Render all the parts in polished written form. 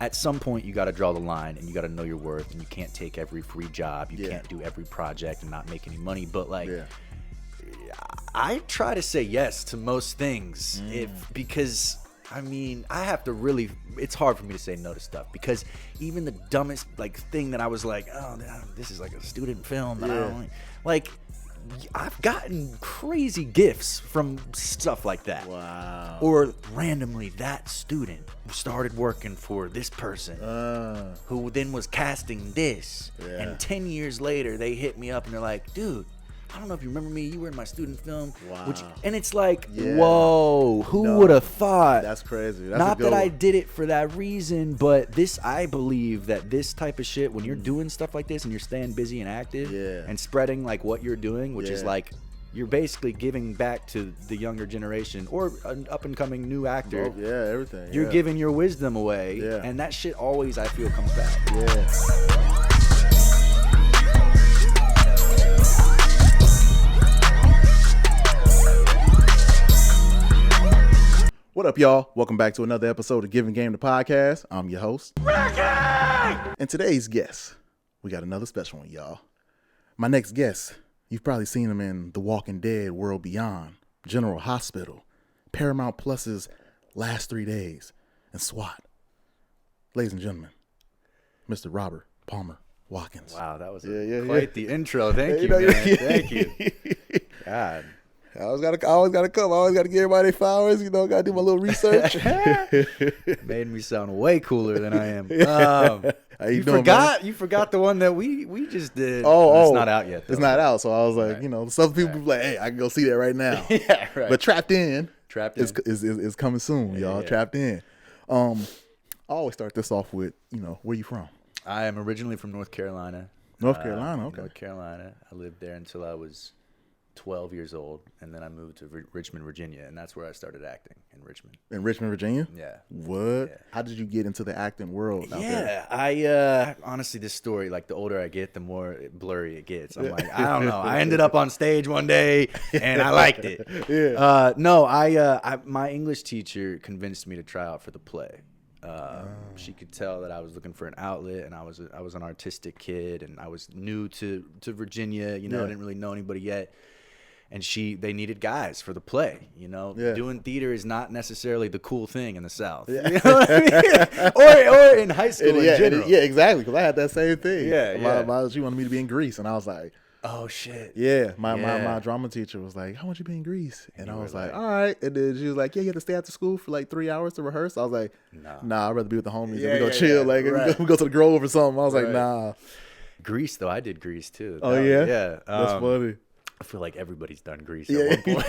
at some point you got to draw the line and you got to know your worth, and you can't take every free job. You can't do every project and not make any money. But like, I try to say yes to most things because I mean, I have to really, it's hard for me to say no to stuff because even the dumbest like thing that I was like, oh, this is like a student film that I don't like, I've gotten crazy gifts from stuff like that. Wow. Or randomly that student started working for this person who then was casting this. And 10 years later, they hit me up and they're like, dude, I don't know if you remember me. You were in my student film. Wow. And it's like, whoa, who would have thought? That's crazy. That's Not that I did it for that reason, but I believe that this type of shit, when you're doing stuff like this and you're staying busy and active and spreading like what you're doing, which is like, you're basically giving back to the younger generation or an up and coming new actor. Everything. You're giving your wisdom away. And that shit always, I feel, comes back. What up, y'all? Welcome back to another episode of Givin Game the Podcast. I'm your host, Rickey! And today's guest, we got another special one, y'all. My next guest, you've probably seen him in The Walking Dead, World Beyond, General Hospital, Paramount Plus's Last 3 Days, and SWAT. Ladies and gentlemen, Mr. Robert Palmer Watkins. Wow, that was quite the intro. Thank you, man. Thank you. God. I always gotta come. I always gotta give everybody their flowers. You know, gotta do my little research. Made me sound way cooler than I am. How you doing, man? You forgot the one that we just did. Oh, it's not out yet. Though. It's not out. So I was like, you know, some people be like, hey, I can go see that right now. Right. But Trapped In is coming soon, y'all. Trapped In. I always start this off with, you know, where you from? I am originally from North Carolina. North Carolina, okay. North Carolina. I lived there until I was 12 years old, and then I moved to Richmond, Virginia, and that's where I started acting in Richmond. In Richmond, Virginia? Yeah. What? Yeah. How did you get into the acting world out there? I honestly, this story, like the older I get, the more blurry it gets. I'm like, I don't know. I ended up on stage one day, and I liked it. My English teacher convinced me to try out for the play. She could tell that I was looking for an outlet, and I was an artistic kid, and I was new to Virginia. You know, I didn't really know anybody yet. And they needed guys for the play, you know. Doing theater is not necessarily the cool thing in the South. You know what I mean? or in high school in general. Yeah, exactly, because I had that same thing. She wanted me to be in Greece, and I was like, oh, shit. Yeah, my drama teacher was like, I want you to be in Greece. And I was like, all right. And then she was like, yeah, you have to stay after school for like 3 hours to rehearse. I was like, nah, I'd rather be with the homies. And we go chill. Like, we go to the Grove or something. I was like, nah. Greece, though. I did Greece, too. Oh, yeah? Yeah. That's funny. I feel like everybody's done Greece at one point.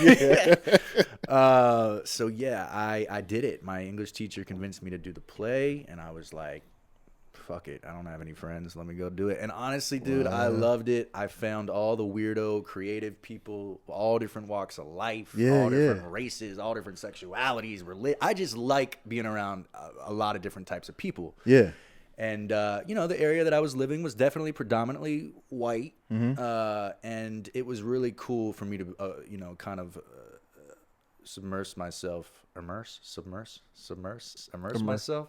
I did it. My English teacher convinced me to do the play, and I was like, fuck it. I don't have any friends. Let me go do it. And honestly, dude, I loved it. I found all the weirdo, creative people, all different walks of life, all different races, all different sexualities. I just like being around a lot of different types of people. Yeah. And, the area that I was living was definitely predominantly white. And it was really cool for me to, kind of submerge myself. Immerse myself.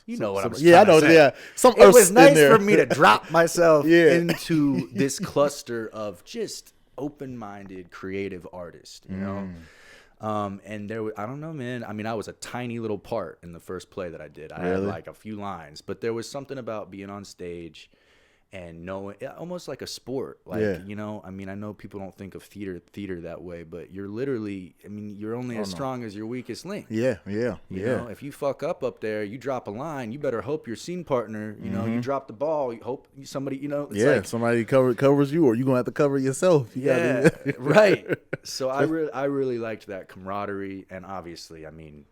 You know what I'm saying. Yeah, I know. Say. Yeah. It was nice for me to drop myself into this cluster of just open-minded, creative artists, you know? And I don't know, man. I mean, I was a tiny little part in the first play that I did. I had like a few lines, but there was something about being on stage and knowing, almost like a sport. Like, you know, I mean, I know people don't think of theater that way, but you're literally, I mean, you're only as strong as your weakest link. You know, if you fuck up there, you drop a line, you better hope your scene partner, you know, you drop the ball, you hope somebody, you know. It's like, somebody covers you, or you're going to have to cover yourself. Right. So I really liked that camaraderie, and obviously, I mean,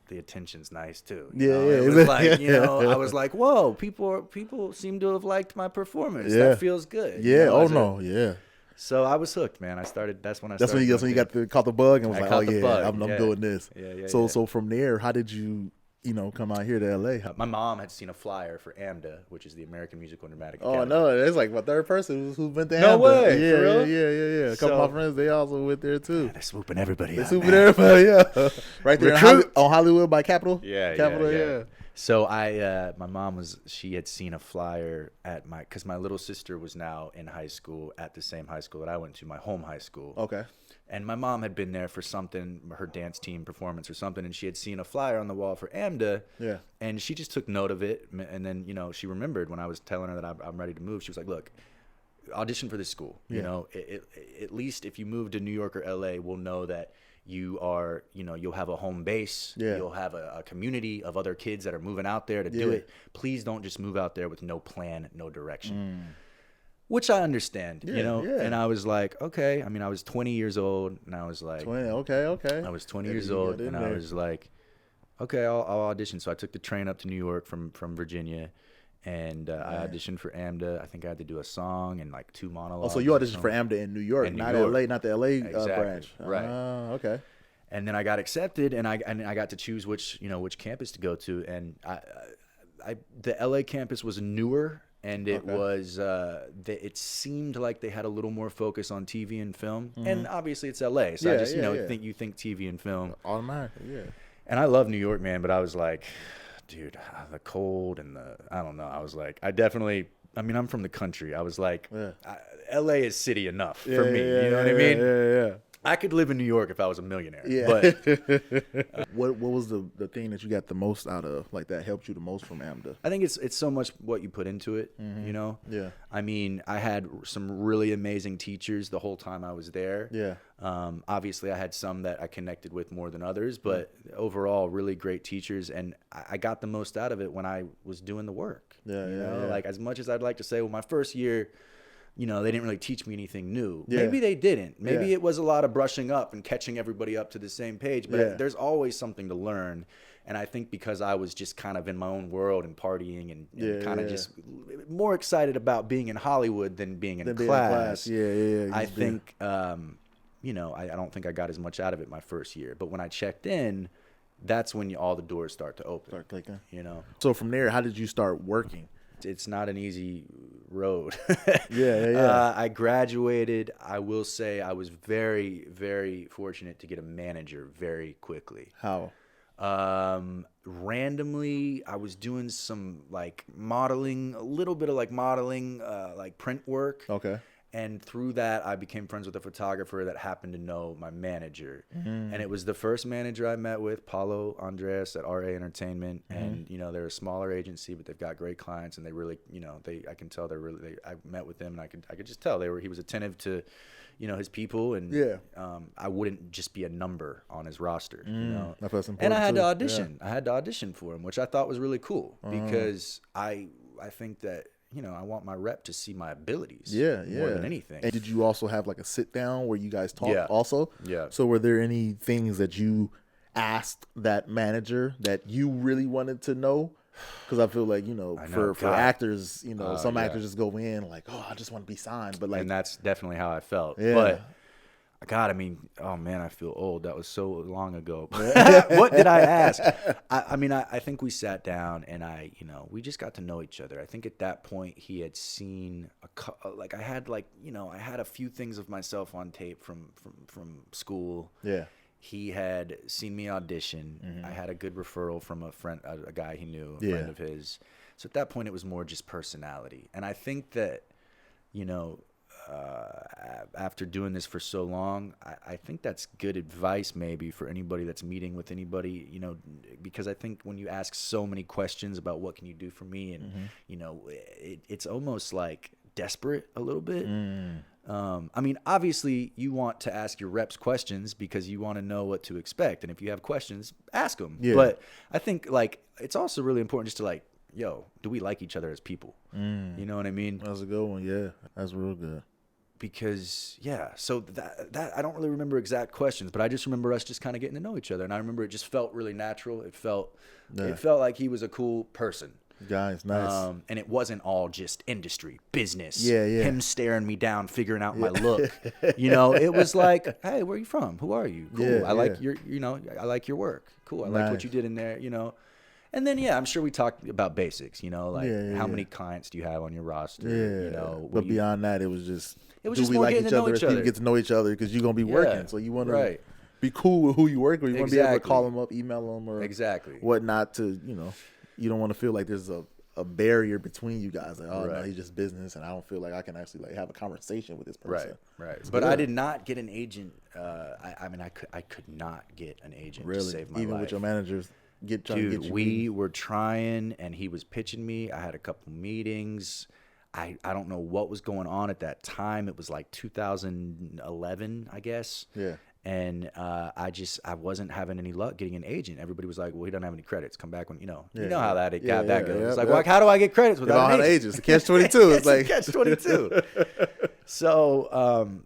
the attention's nice too. It was like, you know, I was like, whoa, people seem to have liked my performance. That feels good. So I was hooked, man. That's when I started. That's when you caught the bug and was like, I'm doing this. So from there, how did you come out here to LA? My mom had seen a flyer for AMDA, which is the American Musical and Dramatic Academy. Oh, no, it's like my third person who's been to AMDA. No way. For real? Yeah. A couple of my friends, they also went there too. They're swooping everybody. Right there on Hollywood by Capitol. Yeah. So my mom she had seen a flyer at because my little sister was now in high school at the same high school that I went to, my home high school. Okay. And my mom had been there for something, her dance team performance or something, and she had seen a flyer on the wall for AMDA. Yeah. And she just took note of it, and then, you know, she remembered when I was telling her that I'm ready to move. She was like, look, audition for this school. You know, at least if you move to New York or LA, we'll know that you are, you know, you'll have a home base. Yeah. You'll have a community of other kids that are moving out there to do it. Please don't just move out there with no plan, no direction. Which I understand, you know, and I was like, okay. I mean, I was 20 years old, and I was like, 20, okay. I was 20 years old, and I was like, okay, I'll audition. So I took the train up to New York from Virginia, and I auditioned for AMDA. I think I had to do a song and like 2 monologues. Oh, so you auditioned for AMDA in New York, not LA, not the LA branch. Right. Okay. And then I got accepted, and I got to choose which campus to go to, and the LA campus was newer. And it was, it seemed like they had a little more focus on TV and film. And obviously it's LA. So I just, you think TV and film. Automatically, yeah. And I love New York, man. But I was like, dude, the cold and I don't know. I was like, I'm from the country. I was like, LA is city enough for me. You know what I mean? Yeah. I could live in New York if I was a millionaire. Yeah. But what was the thing that you got the most out of, like that helped you the most from AMDA? I think it's so much what you put into it, you know? Yeah. I mean, I had some really amazing teachers the whole time I was there. Yeah. Obviously, I had some that I connected with more than others, but overall, really great teachers. And I got the most out of it when I was doing the work. Yeah, you yeah, know? yeah. Like, as much as I'd like to say, well, my first year, you know, they didn't really teach me anything new. Yeah. Maybe they didn't. Maybe it was a lot of brushing up and catching everybody up to the same page. But there's always something to learn. And I think because I was just kind of in my own world and partying and kind of just more excited about being in Hollywood than being in class. Yeah. I think, you know, I don't think I got as much out of it my first year. But when I checked in, that's when all the doors start to open. Start clicking. You know. So from there, how did you start working? It's not an easy road. Yeah. I graduated. I will say I was very, very fortunate to get a manager very quickly. How? Randomly, I was doing some like modeling, a little bit of like modeling, like print work. Okay. And through that, I became friends with a photographer that happened to know my manager. And it was the first manager I met with, Paulo Andres at RA Entertainment. And, you know, they're a smaller agency, but they've got great clients. And they really, you know, I can tell I met with them, and I could just tell he was attentive to, you know, his people. And I wouldn't just be a number on his roster, you know. That's important and I had too. to audition. I had to audition for him, which I thought was really cool because I think that, you know, I want my rep to see my abilities more than anything. And did you also have like a sit down where you guys talked also? Yeah. So were there any things that you asked that manager that you really wanted to know? Because I feel like, you know, for actors, you know, some actors just go in like, oh, I just want to be signed. But like, and that's definitely how I felt. Yeah. But God, I mean, oh man, I feel old. That was so long ago. What did I ask? I mean, I think we sat down and you know, we just got to know each other. I think at that point he had seen I had a few things of myself on tape from school. Yeah. He had seen me audition. I had a good referral from a friend, a guy he knew, a friend of his. So at that point, it was more just personality. And I think that, you know, after doing this for so long, I think that's good advice maybe for anybody that's meeting with anybody, you know, because I think when you ask so many questions about what can you do for me, and you know, it's almost like desperate a little bit. I mean, obviously you want to ask your reps questions because you want to know what to expect, and if you have questions, ask them. But I think like it's also really important just to like, yo, do we like each other as people? You know what I mean? That's a good one. Yeah, that's real good. Because so that I don't really remember exact questions, but I just remember us just kind of getting to know each other, and I remember it just felt really natural. It felt like he was a cool person. Guys, nice. And it wasn't all just industry, business. Yeah. Him staring me down, figuring out my look. You know, it was like, hey, where are you from? Who are you? Cool. I like your, you know, I like your work. Cool. I like what you did in there. You know. And then, I'm sure we talked about basics, you know, like how many clients do you have on your roster? You know, but beyond that, it was just we like getting to know each other. People get to know each other because you're going to be working. So you want to be cool with who you work with. You want to be able to call them up, email them, or whatnot to, you know. you don't want to feel like there's a barrier between you guys. Like, oh, Right. no, he's just business, and I don't feel like I can actually like have a conversation with this person. Right. But I did not get an agent. I mean, I could not get an agent to save my life. Even with your managers trying to get you. We were trying, and he was pitching me. I had a couple meetings. I don't know what was going on at that time. It was like 2011, I guess. Yeah. And I wasn't having any luck getting an agent. Everybody was like, "Well, he doesn't have any credits. Come back when you know how that goes." It's like, well, how do I get credits without an agent? It's a catch-22. It's like catch-22. So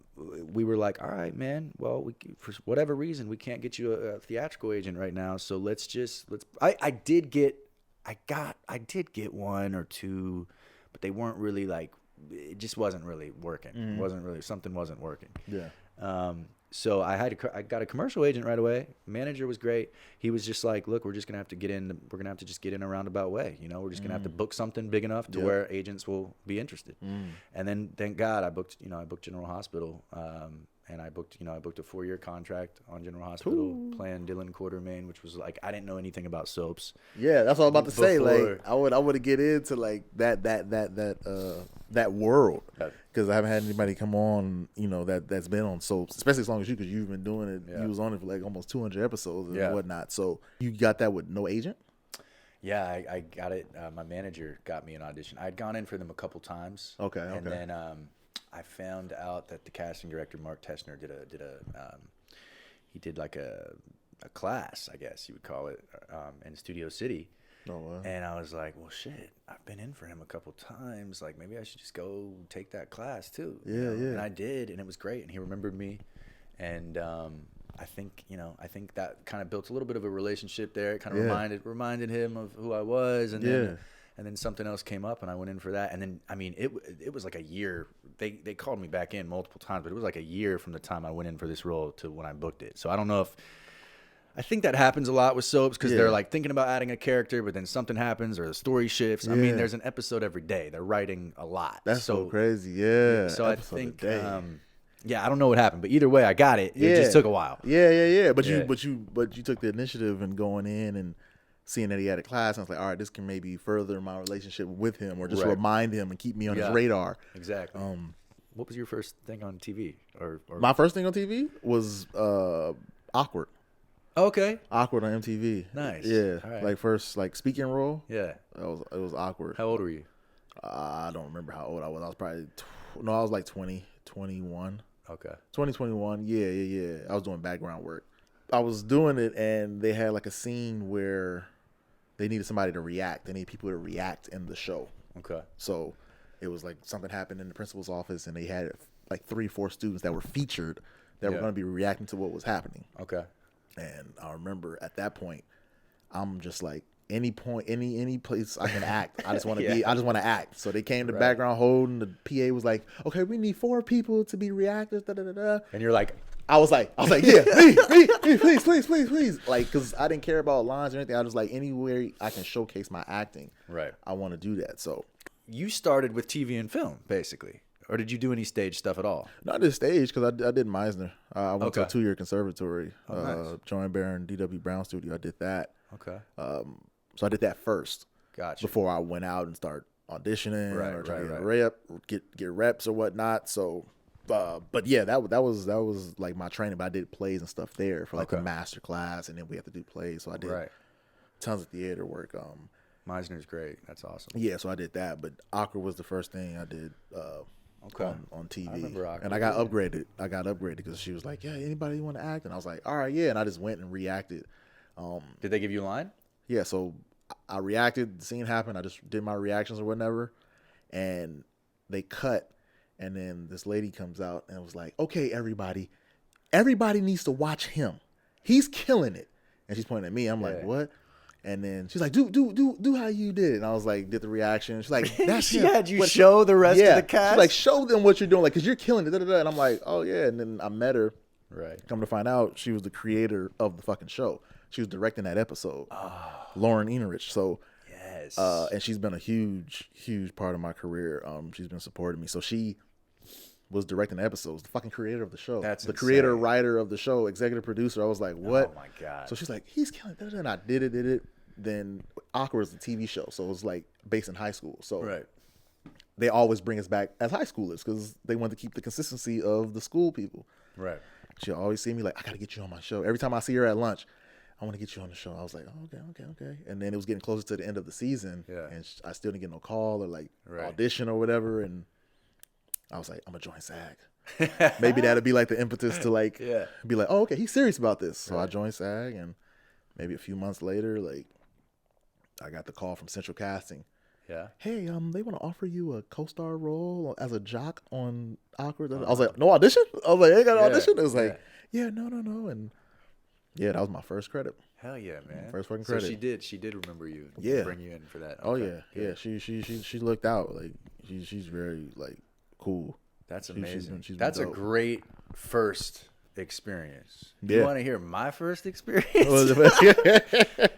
we were like, "All right, man. Well, for whatever reason, we can't get you a theatrical agent right now. So let's. I did get one or two, but they weren't really like. It just wasn't really working. Something wasn't working. Yeah. So I got a commercial agent right away. Manager was great. He was just like, look, we're just gonna have to get in. We're gonna have to just get in a roundabout way. We're just gonna have to book something big enough to where agents will be interested. And then thank God I booked General Hospital. And I booked a 4-year contract on General Hospital, playing Dylan Quartermain, which was like I didn't know anything about soaps. Yeah, that's what I was about to say. Like I would get into like that world because I haven't had anybody come on, that's been on soaps, especially as long as you, because you've been doing it. Yeah. You was on it for like almost 200 episodes and whatnot. So you got that with no agent? Yeah, I got it. My manager got me an audition. I'd gone in for them a couple times. Okay. And then I found out that the casting director Mark Tessner did like a class, I guess you would call it, in Studio City. Oh, wow. And I was like, well, shit, I've been in for him a couple times. Like, maybe I should just go take that class too. Yeah. And I did, and it was great. And he remembered me, and I think that kind of built a little bit of a relationship there. It kind of reminded him of who I was, and then something else came up, and I went in for that. And then, I mean, it was like a year. They called me back in multiple times, but it was like a year from the time I went in for this role to when I booked it. So I don't know if I think that happens a lot with soaps because they're like thinking about adding a character, but then something happens or the story shifts. I mean, there's an episode every day. They're writing a lot. That's so crazy. Yeah. So I think, I don't know what happened, but either way, I got it. It just took a while. Yeah. But you took the initiative and going in and seeing that he had a class, and I was like, all right, this can maybe further my relationship with him, or just remind him and keep me on his radar. Exactly. What was your first thing on TV? Or my first thing on TV was Awkward. Okay. Awkward on MTV. Nice. Yeah. All right. Like first speaking role. Yeah. It was Awkward. How old were you? I don't remember how old I was. I was probably I was like 20, 21. Okay. 2021. Yeah. I was doing background work. I was doing it, and they had like a scene where they needed somebody to react. They needed people to react in the show. Okay. So it was like something happened in the principal's office, and they had like 3-4 students that were featured that were going to be reacting to what was happening. Okay. And I remember at that point, I'm just like, any place I can act. I just want to I just want to act. So they came to background hold, and the PA was like, okay, we need 4 people to be reactors. Da, da, da, da. And you're like, I was like, yeah, me, please. Like, because I didn't care about lines or anything. I was like, anywhere I can showcase my acting, I want to do that. So you started with TV and film, basically. Or did you do any stage stuff at all? No, I did stage because I did Meisner. I went to a 2-year conservatory. Nice. Joanne Barron, D.W. Brown studio. I did that. Okay. So I did that first. Gotcha. Before I went out and start auditioning or trying to get reps or whatnot. So, but yeah, that was like my training. But I did plays and stuff there for like a master class, and then we have to do plays. So I did tons of theater work. Meisner's great. That's awesome. Yeah, so I did that. But Awkward was the first thing I did. On TV. I remember Awkward. And I got upgraded. Because she was like, yeah, anybody want to act? And I was like, all right, yeah. And I just went and reacted. Did they give you a line? Yeah, so I reacted. The scene happened. I just did my reactions or whatever. And they cut. And then this lady comes out and was like, okay, everybody needs to watch him. He's killing it. And she's pointing at me. I'm like, what? And then she's like, do how you did. And I was like, did the reaction. She's like, that's she had you show the rest of the cast? She's like, show them what you're doing. Like, because you're killing it. And I'm like, oh, yeah. And then I met her. Right. Come to find out, she was the creator of the fucking show. She was directing that episode. Lauren Enerich. So, yes. And she's been a huge, huge part of my career. She's been supporting me. So she was directing the episodes, the fucking creator of the show. That's the insane. Creator, writer of the show, executive producer. I was like, what? Oh, my God. So she's like, he's killing it. And I did it. then Awkward is a TV show, so it was like based in high school. So Right. they always bring us back as high schoolers because they want to keep the consistency of the school people. Right. She'll always see me like, I got to get you on my show. Every time I see her at lunch, I want to get you on the show. I was like, oh, okay. And then it was getting closer to the end of the season, and I still didn't get no call or like audition or whatever. And I was like, I'm gonna join SAG. Maybe that'd be like the impetus to like be like, oh, okay, he's serious about this. So I joined SAG, and maybe a few months later, like I got the call from Central Casting. Yeah. Hey, they want to offer you a co-star role as a jock on Awkward. I was like, no audition? I was like, ain't got an audition? It was like, no. And yeah, that was my first credit. Hell yeah, man. First fucking credit. So she did remember you. Yeah. Bring you in for that. Okay. Oh yeah. She looked out. Like she's very like cool. That's amazing. She's That's a dope. great first experience. Yeah. You want to hear my first experience?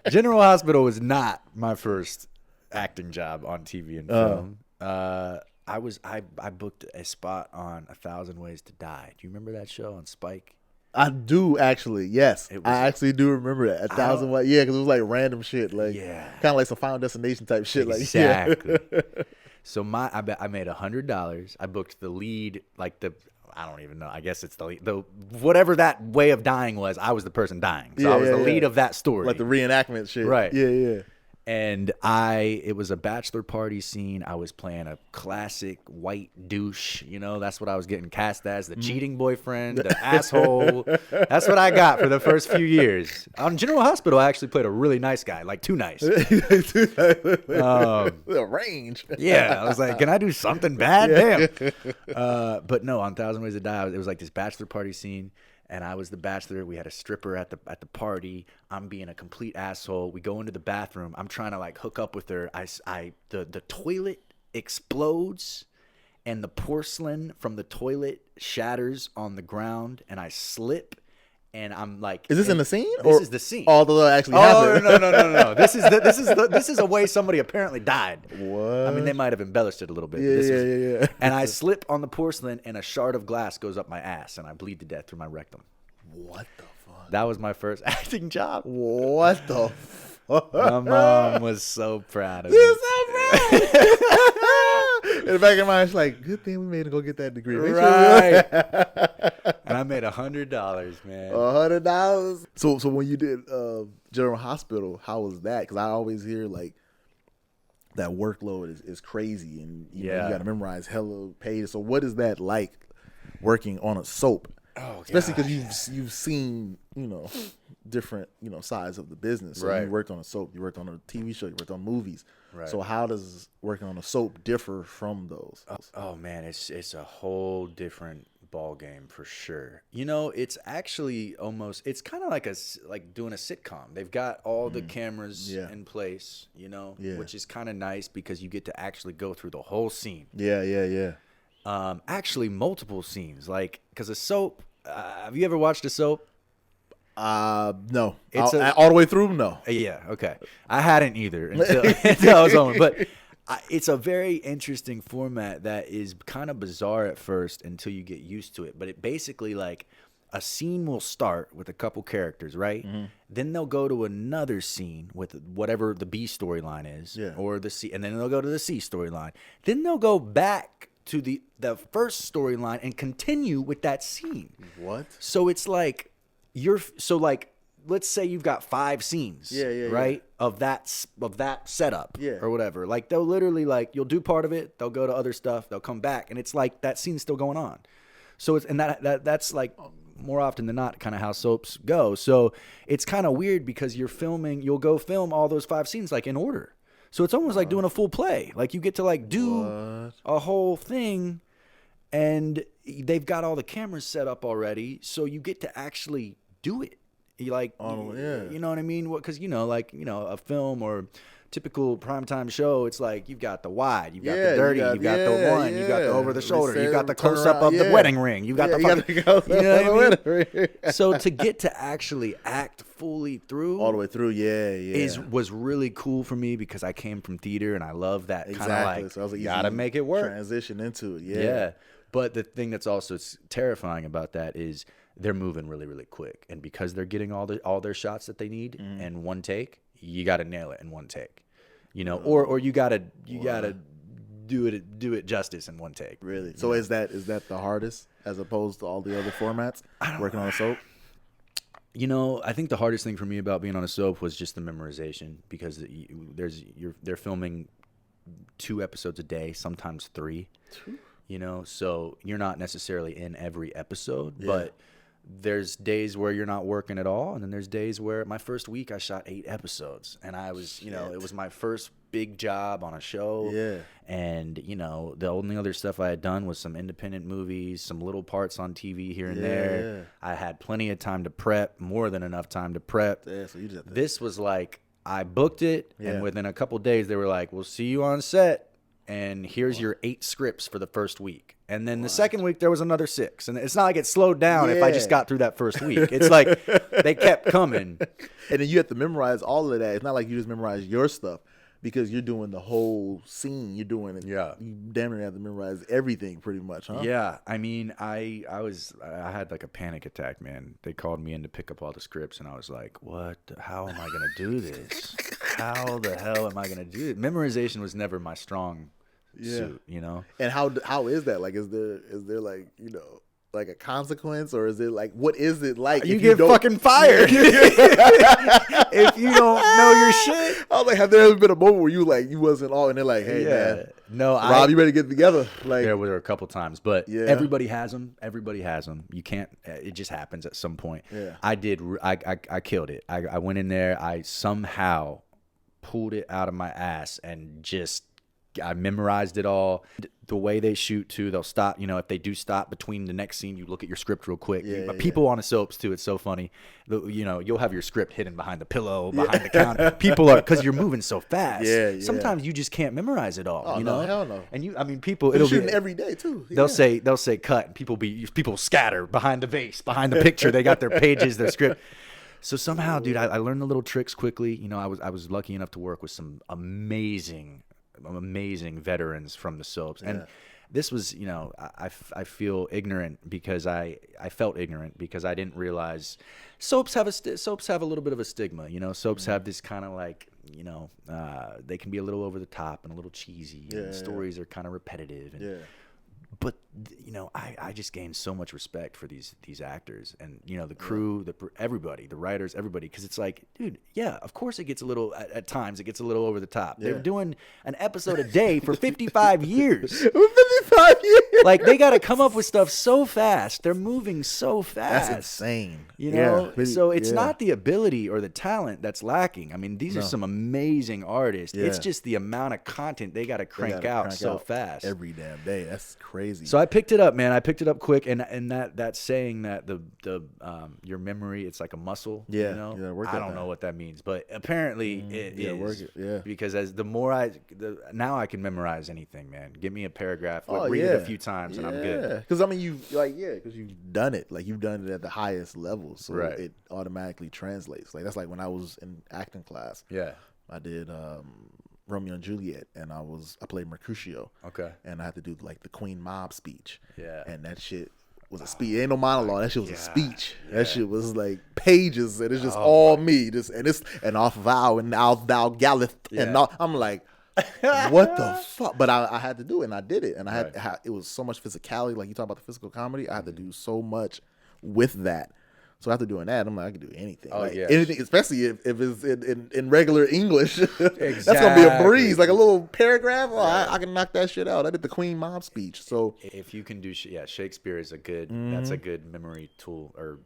General Hospital was not my first acting job on TV and film. I booked a spot on 1,000 Ways to Die. Do you remember that show on Spike? I do actually. Yes, I actually do remember that. 1,000 Ways. Yeah, because it was like random shit. Like kind of like some Final Destination type shit. Exactly. Like So I made $100. I booked the lead, like I don't even know. I guess it's the lead, whatever that way of dying was. I was the person dying, so I was the lead of that story, like the reenactment shit. Right. Yeah. And it was a bachelor party scene. I was playing a classic white douche. You know, that's what I was getting cast as, the cheating boyfriend, the asshole. That's what I got for the first few years. On General Hospital, I actually played a really nice guy, like too nice. The range. Yeah, I was like, can I do something bad? Damn. But no, on 1,000 Ways to Die, it was like this bachelor party scene. And I was the bachelor. We had a stripper at the party. I'm being a complete asshole. We go into the bathroom. I'm trying to like hook up with her. The toilet explodes, and the porcelain from the toilet shatters on the ground, and I slip. And I'm like, is this in the scene? This is the scene. Although it actually happened. No. This is a way somebody apparently died. What? I mean, they might have embellished it a little bit. Yeah. And I slip on the porcelain, and a shard of glass goes up my ass, and I bleed to death through my rectum. What the fuck? That was my first acting job. What the fuck? My mom was so proud of me. You're so proud. In the back of your mind, it's like, good thing we made him go get that degree. Right. And I made $100, man. $100. So when you did General Hospital, how was that? Because I always hear like that workload is crazy, and you got to memorize hella pages. So what is that like working on a soap? Oh, especially because you've seen different sides of the business. So right. You worked on a soap, you worked on a TV show, you worked on movies. Right. So how does working on a soap differ from those? Oh man, it's a whole different ball game for sure. It's actually it's kind of like doing a sitcom. They've got all the cameras in place, which is kind of nice because you get to actually go through the whole scene. Yeah. Actually multiple scenes, like because a soap. Have you ever watched a soap? No. All the way through, no. Yeah, okay. I hadn't either until I was on. But it's a very interesting format that is kind of bizarre at first until you get used to it. But it basically like a scene will start with a couple characters, right? Mm-hmm. Then they'll go to another scene with whatever the B storyline is, or the C, and then they'll go to the C storyline. Then they'll go back to the first storyline and continue with that scene. What? So it's like let's say you've got 5 scenes, right? Of that setup, or whatever. Like they'll literally you'll do part of it, they'll go to other stuff, they'll come back, and it's like that scene's still going on. So that's like more often than not kind of how soaps go. So it's kind of weird because you'll go film all those 5 scenes like in order. So it's almost like doing a full play. Like you get to do a whole thing, and they've got all the cameras set up already, so you get to actually do it. You know what I mean? Because a film or typical primetime show, it's like you've got the wide, you've got the dirty, you've got the one, you've got the over the shoulder, you've got the close up of the wedding ring, you've got the fucking, you know what I mean? So to get to actually act fully through, all the way through, was really cool for me because I came from theater and I love that kind of like, so you gotta make it work. Transition into it, yeah. But the thing that's also terrifying about that is they're moving really, really quick, and because they're getting all their shots that they need in one take, you got to nail it in one take, you know, or you got to do it justice in one take. Really? So is that the hardest as opposed to all the other formats working on a soap? You know, I think the hardest thing for me about being on a soap was just the memorization, because they're filming 2 episodes a day, sometimes 3. You know, so you're not necessarily in every episode, but there's days where you're not working at all, and then there's days where my first week I shot 8 episodes, and I was, you know, it was my first big job on a show, and you know, the only other stuff I had done was some independent movies, some little parts on TV here and there. I had plenty of time to prep, more than enough time to prep. So you just this was like, I booked it, and within a couple days they were like, we'll see you on set, and here's your 8 scripts for the first week. And then the second week, there was another 6. And it's not like it slowed down if I just got through that first week. It's like they kept coming. And then you have to memorize all of that. It's not like you just memorize your stuff, because you're doing the whole scene. You're doing it. Yeah. You damn near have to memorize everything pretty much, huh? Yeah. I mean, I had like a panic attack, man. They called me in to pick up all the scripts, and I was like, what? How am I going to do this? How the hell am I going to do it? Memorization was never my strong suit, you know? And how is that? Like, is there like, you know, like a consequence, or is it like, what is it like? You get fucking fired if you don't know your shit. I was like, have there ever been a moment where you wasn't all, and they're like, hey man, no, Rob, you better get together? Like, there were a couple times, but everybody has them. Everybody has them. You can't. It just happens at some point. Yeah. I did. I killed it. I went in there. I somehow pulled it out of my ass and just. I memorized it all. The way they shoot too, they'll stop. You know, if they do stop between the next scene, you look at your script real quick. People on the soaps too, it's so funny. You know, you'll have your script hidden behind the pillow, behind the counter. People are, because you're moving so fast. Sometimes you just can't memorize it all. You know, hell no. And I mean, people. It'll shooting every day too. They'll say cut, and people scatter behind the vase, behind the picture. They got their pages, their script. So somehow, dude, I learned the little tricks quickly. You know, I was lucky enough to work with some amazing veterans from the soaps, and this was, you know, I feel ignorant because I felt ignorant because I didn't realize soaps have a little bit of a stigma. You know, soaps have this kind of like, you know, they can be a little over the top and a little cheesy, and stories are kind of repetitive. And, but you know, I just gained so much respect for these actors, and you know, the crew, everybody, the writers, everybody, because it's like, dude, of course it gets a little at times it gets a little over the top. They're doing an episode a day for 55 years. 55 years. Like, they got to come up with stuff so fast. They're moving so fast. That's insane. You know, so it's not the ability or the talent that's lacking. I mean, these are some amazing artists. It's just the amount of content they got to crank out so fast every damn day. That's crazy. So I picked it up, man. I picked it up quick, and that saying that the your memory, it's like a muscle. You know, I don't know what that means, but apparently it is. Because as the more now I can memorize anything, man. Give me a paragraph, read it a few times, and I'm good. Because I mean, because you've done it. Like, you've done it at the highest level, so it automatically translates. Like, that's like when I was in acting class. I did Romeo and Juliet, and I played Mercutio. Okay. And I had to do like the Queen Mob speech. And that shit was a speech. It ain't no monologue. That shit was a speech. That shit was like pages, and it's just all me. And off vow and thou galleth. And I'm like, what the fuck? But I had to do it, and I did it. And it was so much physicality. Like, you talk about the physical comedy, I had to do so much with that. So after doing that, I'm like, I can do anything. Anything, especially if it's in regular English. That's gonna be a breeze, like a little paragraph. I can knock that shit out. I did the Queen Mob speech. So if you can do, Shakespeare is a good. That's a good memory tool or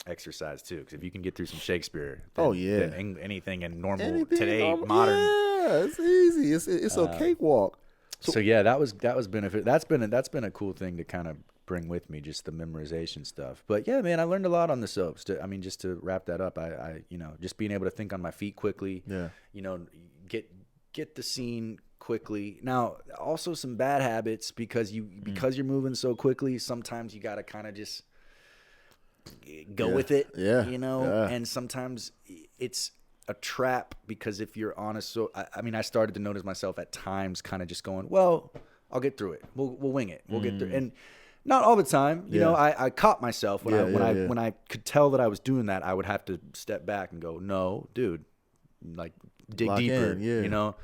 exercise too. Because if you can get through some Shakespeare, then anything in normal today, modern. Yeah, it's easy. It's a cakewalk. So that was benefit. That's been a cool thing to kind of bring with me, just the memorization stuff. But yeah, man, I learned a lot on the soaps. Just to wrap that up, I just being able to think on my feet quickly. You know, get the scene quickly. Now, also some bad habits because you're moving so quickly. Sometimes you got to kind of just go with it. You know, and sometimes it's a trap because if you're on I started to notice myself at times kind of just going, well, I'll get through it. We'll wing it. We'll get through. And not all the time, you know. I caught myself when I could tell that I was doing that. I would have to step back and go, "No, dude, like dig Lock deeper, in, yeah. you know.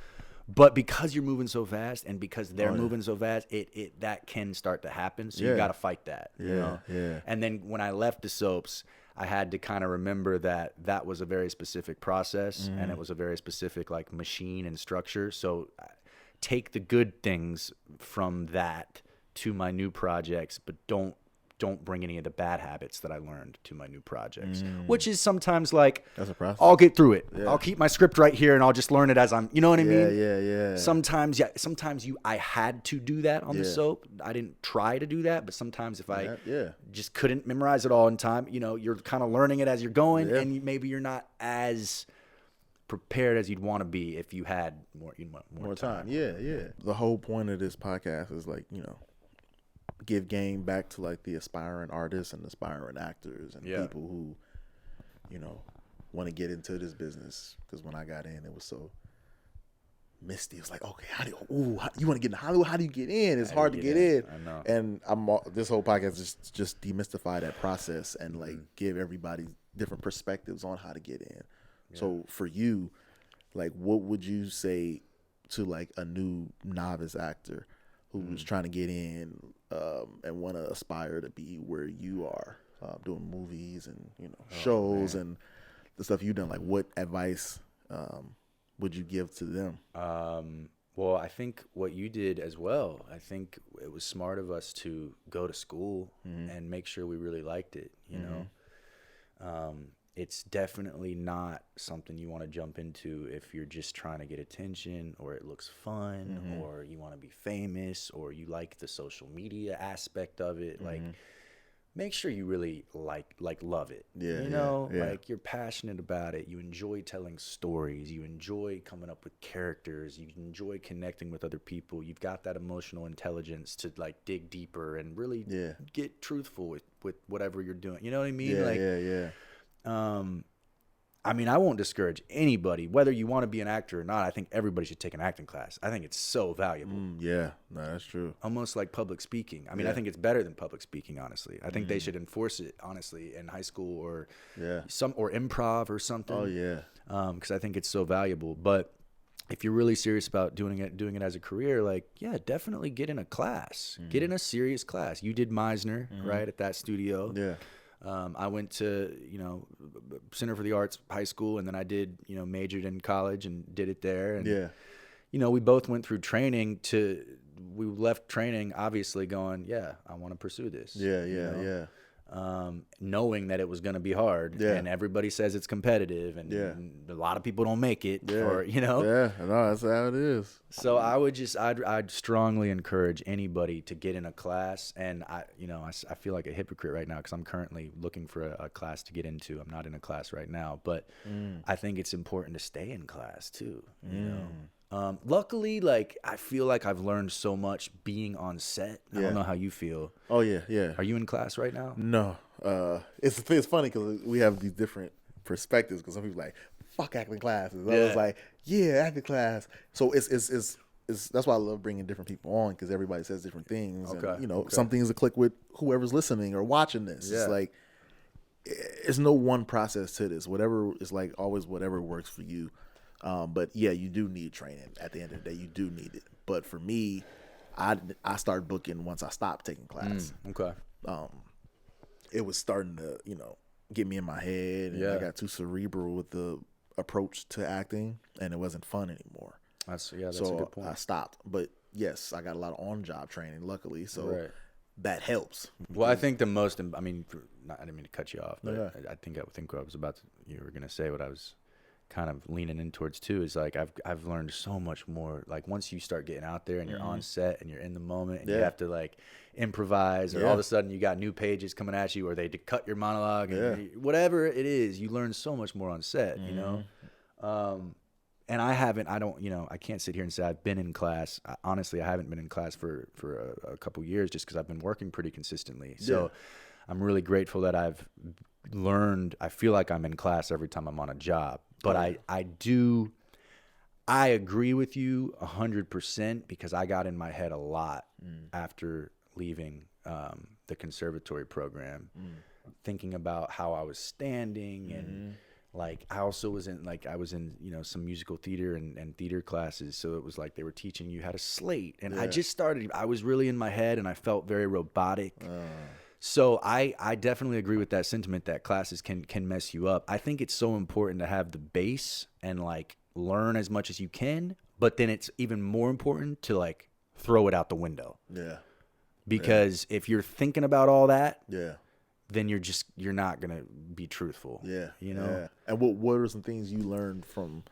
But because you're moving so fast and because they're moving so fast, it that can start to happen. So you got to fight that, you know. Yeah. And then when I left the soaps, I had to kind of remember that that was a very specific process and it was a very specific like machine and structure. So take the good things from that to my new projects, but don't bring any of the bad habits that I learned to my new projects, which is sometimes like, that's a process. I'll get through it. Yeah. I'll keep my script right here and I'll just learn it as I'm, you know what I mean? Yeah. Sometimes I had to do that on the soap. I didn't try to do that, but sometimes if I just couldn't memorize it all in time, you know, you're kind of learning it as you're going and maybe you're not as prepared as you'd want to be if you had more time. Yeah. The whole point of this podcast is like, you know, give game back to like the aspiring artists and aspiring actors and people who, you know, want to get into this business. Because when I got in, it was so misty. It was like, okay, you want to get in Hollywood? How do you get in? It's hard to get in. I know. And this whole podcast is just demystify that process and like give everybody different perspectives on how to get in. Yeah. So for you, like, what would you say to like a new novice actor who's trying to get in and want to aspire to be where you are, doing movies and, you know, shows and the stuff you've done? Like, what advice would you give to them? Well, I think what you did as well, I think it was smart of us to go to school and make sure we really liked it, you know? It's definitely not something you want to jump into if you're just trying to get attention or it looks fun or you want to be famous or you like the social media aspect of it. Like, make sure you really love it. You know, like you're passionate about it. You enjoy telling stories. You enjoy coming up with characters. You enjoy connecting with other people. You've got that emotional intelligence to like dig deeper and really get truthful with whatever you're doing. You know what I mean? I mean, I won't discourage anybody, whether you want to be an actor or not. I think everybody should take an acting class. I think it's so valuable. No, that's true. Almost like public speaking. I mean, I think it's better than public speaking, honestly. I think they should enforce it, honestly, in high school or or improv or something. Because I think it's so valuable. But if you're really serious about doing it as a career, like, definitely get in a class. Get in a serious class. You did Meisner, right, at that studio. I went to, you know, Center for the Arts high school, and then I did, you know, majored in college and did it there. And, you know, we both went through training we left training obviously going, I want to pursue this. Knowing that it was going to be hard and everybody says it's competitive and a lot of people don't make it or, you know. No, that's how it is. So I'd strongly encourage anybody to get in a class. And I feel like a hypocrite right now because I'm currently looking for a class to get into. I'm not in a class right now, but I think it's important to stay in class too, you know. Luckily, like, I feel like I've learned so much being on set. I don't know how you feel. Oh yeah. Are you in class right now? No. It's funny because we have these different perspectives. Because some people are like, fuck acting classes. I was like, acting class. So it's that's why I love bringing different people on because everybody says different things. Okay. And, you know, some things that click with whoever's listening or watching this. It's like, there's no one process to this. Whatever is like always whatever works for you. But you do need training. At the end of the day, you do need it. But for me, I started booking once I stopped taking class. It was starting to, you know, get me in my head, and I got too cerebral with the approach to acting, and it wasn't fun anymore. That's a good point. I stopped. But yes, I got a lot of on-job training, luckily, so that helps. Well, I think the most, I didn't mean to cut you off, but I think you were gonna say what I was kind of leaning in towards too is like I've learned so much more. Like once you start getting out there and you're on set and you're in the moment and you have to like improvise or all of a sudden you got new pages coming at you or they cut your monologue and whatever it is, you learn so much more on set, you know. And I can't sit here and say I've been in class. Honestly, I haven't been in class for a couple years just because I've been working pretty consistently. So I'm really grateful that I've learned. I feel like I'm in class every time I'm on a job. But I agree with you 100% because I got in my head a lot after leaving the conservatory program, thinking about how I was standing and Like I also was in some musical theater and theater classes. So it was like they were teaching you how to slate. And I was really in my head and I felt very robotic. So I definitely agree with that sentiment that classes can mess you up. I think it's so important to have the base and like learn as much as you can, but then it's even more important to like throw it out the window. Yeah. Because if you're thinking about all that, then you're not gonna be truthful. Yeah. You know? Yeah. And what are some things you learned from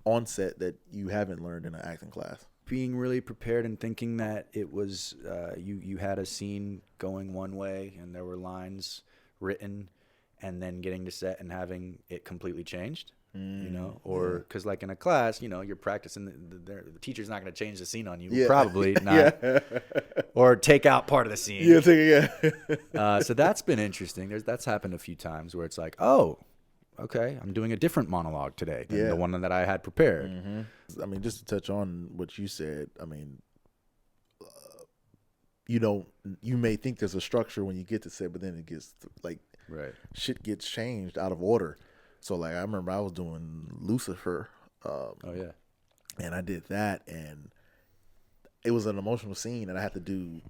on set that you haven't learned in an acting class? Being really prepared and thinking that it was you had a scene going one way and there were lines written, and then getting to set and having it completely changed. You know, or because like in a class, you know, you're practicing. The teacher's not going to change the scene on you. Yeah. Probably not. Or take out part of the scene. So that's been interesting. That's happened a few times where it's like, oh, okay, I'm doing a different monologue today than the one that I had prepared. I mean, just to touch on what you said, I mean, you may think there's a structure when you get to set, but then it gets like shit gets changed out of order. So like I remember I was doing Lucifer. And I did that, and it was an emotional scene, and I had to do.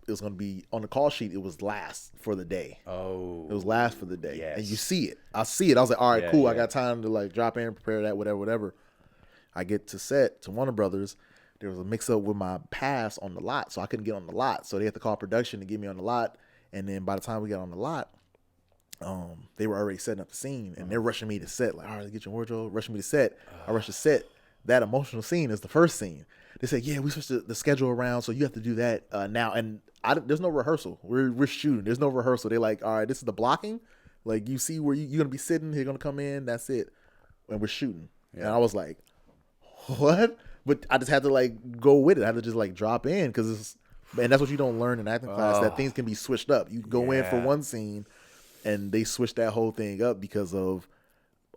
It was going to be on the call sheet. It was last for the day. Oh, it was last for the day, yes. And you see it. I see it. I was like, all right, cool. I got time to like drop in, prepare that, whatever. I get to set to Warner Brothers. There was a mix up with my pass on the lot, so I couldn't get on the lot. So they had to call production to get me on the lot, and then by the time we got on the lot. They were already setting up the scene, and they're rushing me to set. Like, all right, get your wardrobe. Rushing me to set. I rush to set. That emotional scene is the first scene. They said, yeah, we switched the schedule around, so you have to do that now. And there's no rehearsal. We're shooting. There's no rehearsal. They're like, all right, this is the blocking. Like, you see where you're gonna be sitting. You're gonna come in. That's it. And we're shooting. And I was like, what? But I just had to like go with it. I had to just like drop in because that's what you don't learn in acting class. That things can be switched up. You go in for one scene. And they switched that whole thing up because of,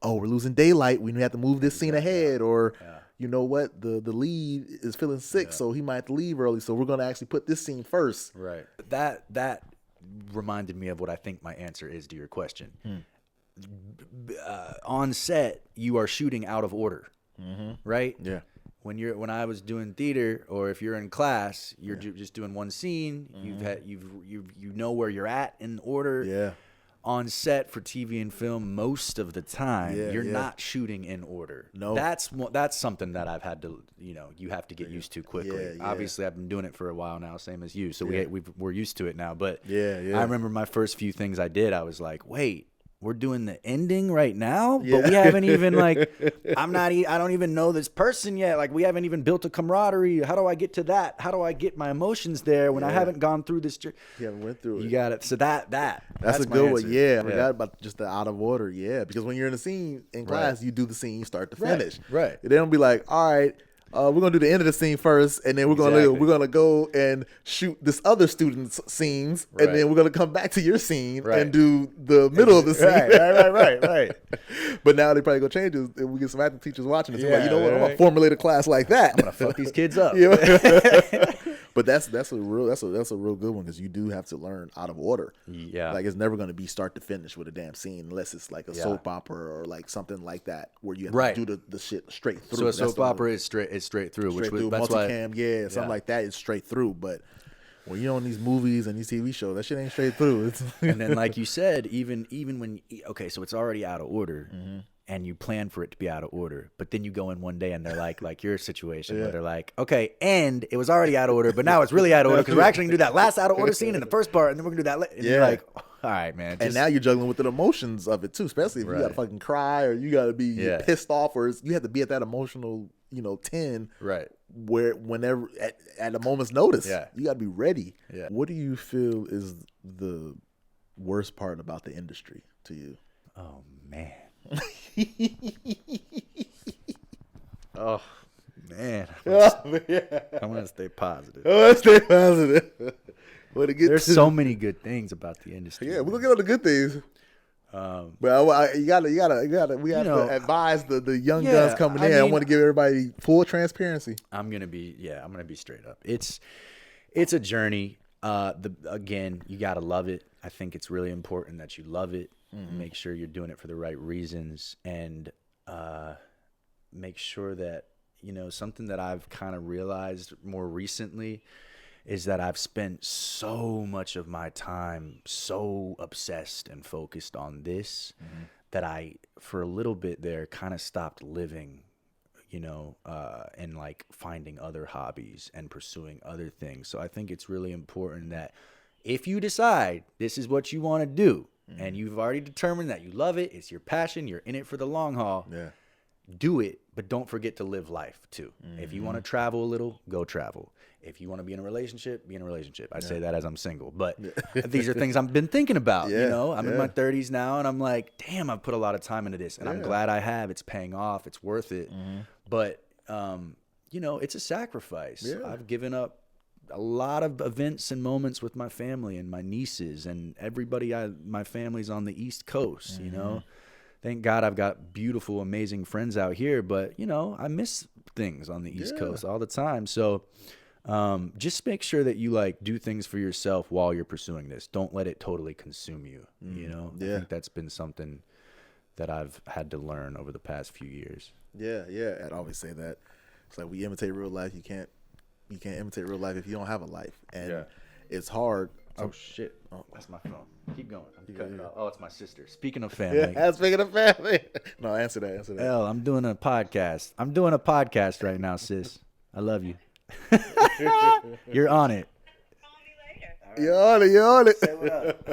we're losing daylight. We have to move this scene ahead. Or, you know what, the lead is feeling sick, so he might have to leave early. So we're going to actually put this scene first. Right. That reminded me of what I think my answer is to your question. On set, you are shooting out of order, right? Yeah. When I was doing theater, or if you're in class, you're just doing one scene. You know where you're at in order. Yeah. On set for TV and film, most of the time, you're not shooting in order. No, that's something that I've had to, you have to get used to quickly. Obviously, I've been doing it for a while now, same as you, so we're used to it now. But I remember my first few things I did, I was like, wait, we're doing the ending right now, but we haven't even like, I don't even know this person yet. Like, we haven't even built a camaraderie. How do I get to that? How do I get my emotions there when I haven't gone through this journey? You haven't went through it. You got it. So that's a good one. Yeah, I forgot about just the out of order. Yeah, because when you're in a scene in class, you do the scene start to finish. Right. They don't be like, all right, we're gonna do the end of the scene first, and then we're gonna go and shoot this other student's scenes, and then we're gonna come back to your scene and do the middle of the scene. Right. But now they probably gonna change it if we get some acting teachers watching it. So like, you know what? I'm gonna formulate a class like that. I'm gonna fuck these kids up. But that's a real good one because you do have to learn out of order. Yeah, like it's never gonna be start to finish with a damn scene unless it's like a soap opera or like something like that where you have to do the shit straight through. So a soap opera is straight through, that's multicam, something like that is straight through. But when you're on these movies and these TV shows, that shit ain't straight through. And then, like you said, even when so it's already out of order. And you plan for it to be out of order, but then you go in one day and they're like your situation where they're like, okay, and it was already out of order, but now it's really out of order because we're actually gonna do that last out of order scene in the first part, and then we're gonna do that. And you're like, all right, man. And now you're juggling with the emotions of it too, especially if you gotta fucking cry or you gotta be pissed off, or you have to be at that emotional, 10, right? Where whenever at a moment's notice, you gotta be ready. Yeah. What do you feel is the worst part about the industry to you? Oh man. Oh man, I'm gonna stay positive. There's so many good things about the industry. Yeah, we're gonna get on the good things. But we gotta advise the young guns coming in. I want to give everybody full transparency. I'm gonna be straight up. It's a journey. Again, you gotta love it. I think it's really important that you love it. Make sure you're doing it for the right reasons, and make sure that, something that I've kind of realized more recently is that I've spent so much of my time so obsessed and focused on this that I, for a little bit there, kind of stopped living, and like finding other hobbies and pursuing other things. So I think it's really important that if you decide this is what you want to do, and you've already determined that you love it, it's your passion, you're in it for the long haul, do it, but don't forget to live life too. If you want to travel a little, go travel. If you want to be in a relationship, be in a relationship. I say that as I'm single, but these are things I've been thinking about. I'm in my 30s now, and I'm like, damn, I've put a lot of time into this, and I'm glad I have. It's paying off. It's worth it. But it's a sacrifice. I've given up a lot of events and moments with my family and my nieces and everybody. My family's on the East Coast. Thank God I've got beautiful, amazing friends out here, but I miss things on the East Coast all the time. So just make sure that you like do things for yourself while you're pursuing this. Don't let it totally consume you. I think that's been something that I've had to learn over the past few years. I'd always say that. It's like we imitate real life. You can't imitate real life if you don't have a life, and it's hard. Oh shit! Oh, that's my phone. Keep going. I'm cutting it off. Oh, it's my sister. Speaking of family. Speaking of family. No, answer that. Elle, I'm doing a podcast. I'm doing a podcast right now, sis. I love you. You're on it. Call me later. You're on it. Say what up.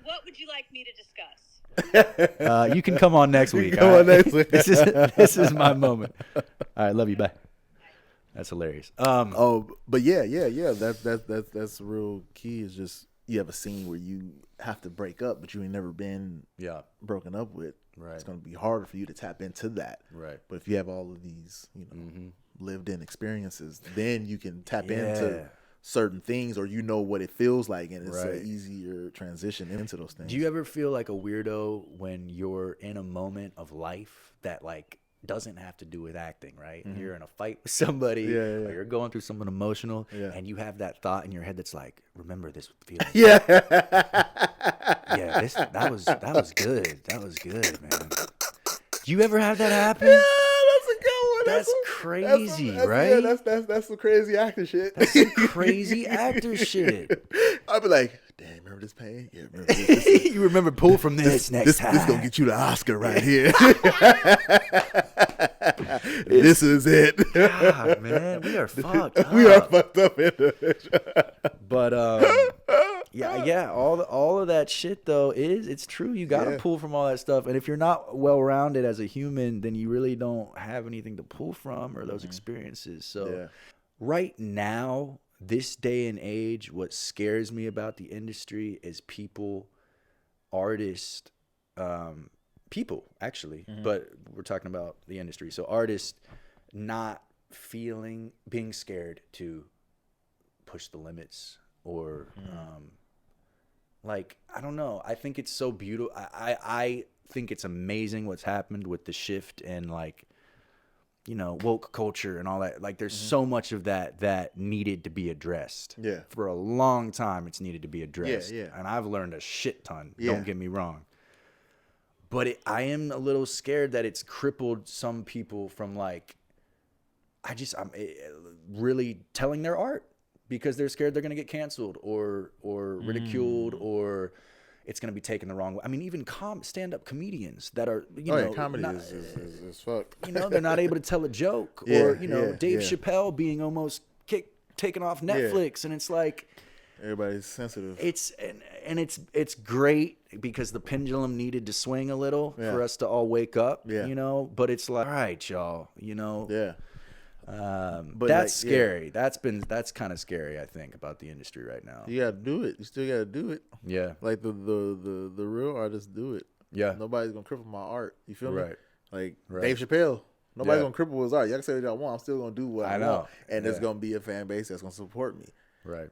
What would you like me to discuss? You can come on next week. Come on next week. This is my moment. All right, love you. Bye. That's hilarious. But that's real key. Is just you have a scene where you have to break up, but you ain't never been broken up with. Right. It's gonna be harder for you to tap into that. Right. But if you have all of these, lived in experiences, then you can tap into certain things, or what it feels like, and it's an easier transition into those things. Do you ever feel like a weirdo when you're in a moment of life that like doesn't have to do with acting, right? You're in a fight with somebody, or you're going through something emotional, and you have that thought in your head that's like, remember this feeling. That was good. That was good, man. Do you ever have that happen? Yeah, that's a good one. That's crazy, right? Yeah, that's some crazy actor shit. That's some crazy actor shit. I'd be like, damn, remember this pain? Yeah, remember this. You remember pull from this next time. This gonna get you the Oscar right here. This is it. God, man, we are fucked up. We are fucked up individuals. But all of that shit though it's true. You gotta pull from all that stuff, and if you're not well rounded as a human, then you really don't have anything to pull from or those experiences. So right now, this day and age, what scares me about the industry is artists, people actually, but we're talking about the industry. So artists not being scared to push the limits or, I don't know. I think it's so beautiful. I think it's amazing what's happened with the shift and woke culture and all that. Like there's so much of that needed to be addressed. Yeah. For a long time it's needed to be addressed. Yeah. And I've learned a shit ton. Yeah. Don't get me wrong. But I am a little scared that it's crippled some people from I'm really telling their art because they're scared they're going to get canceled or ridiculed or it's going to be taken the wrong way. I mean, even stand-up comedians that are, comedy is fucked. They're not able to tell a joke or, Dave Chappelle being almost taken off Netflix. And it's like, everybody's sensitive. It's great because the pendulum needed to swing a little for us to all wake up, but it's like, all right, y'all, but that's scary. That's kind of scary, I think, about the industry right now. You gotta do it. You still gotta do it. Yeah. Like the real artists do it. Yeah. Nobody's gonna cripple my art. You feel me? Like Dave Chappelle. Nobody's gonna cripple his art. Y'all can say what y'all want. I'm still gonna do what I want. And there's gonna be a fan base that's gonna support me. Right.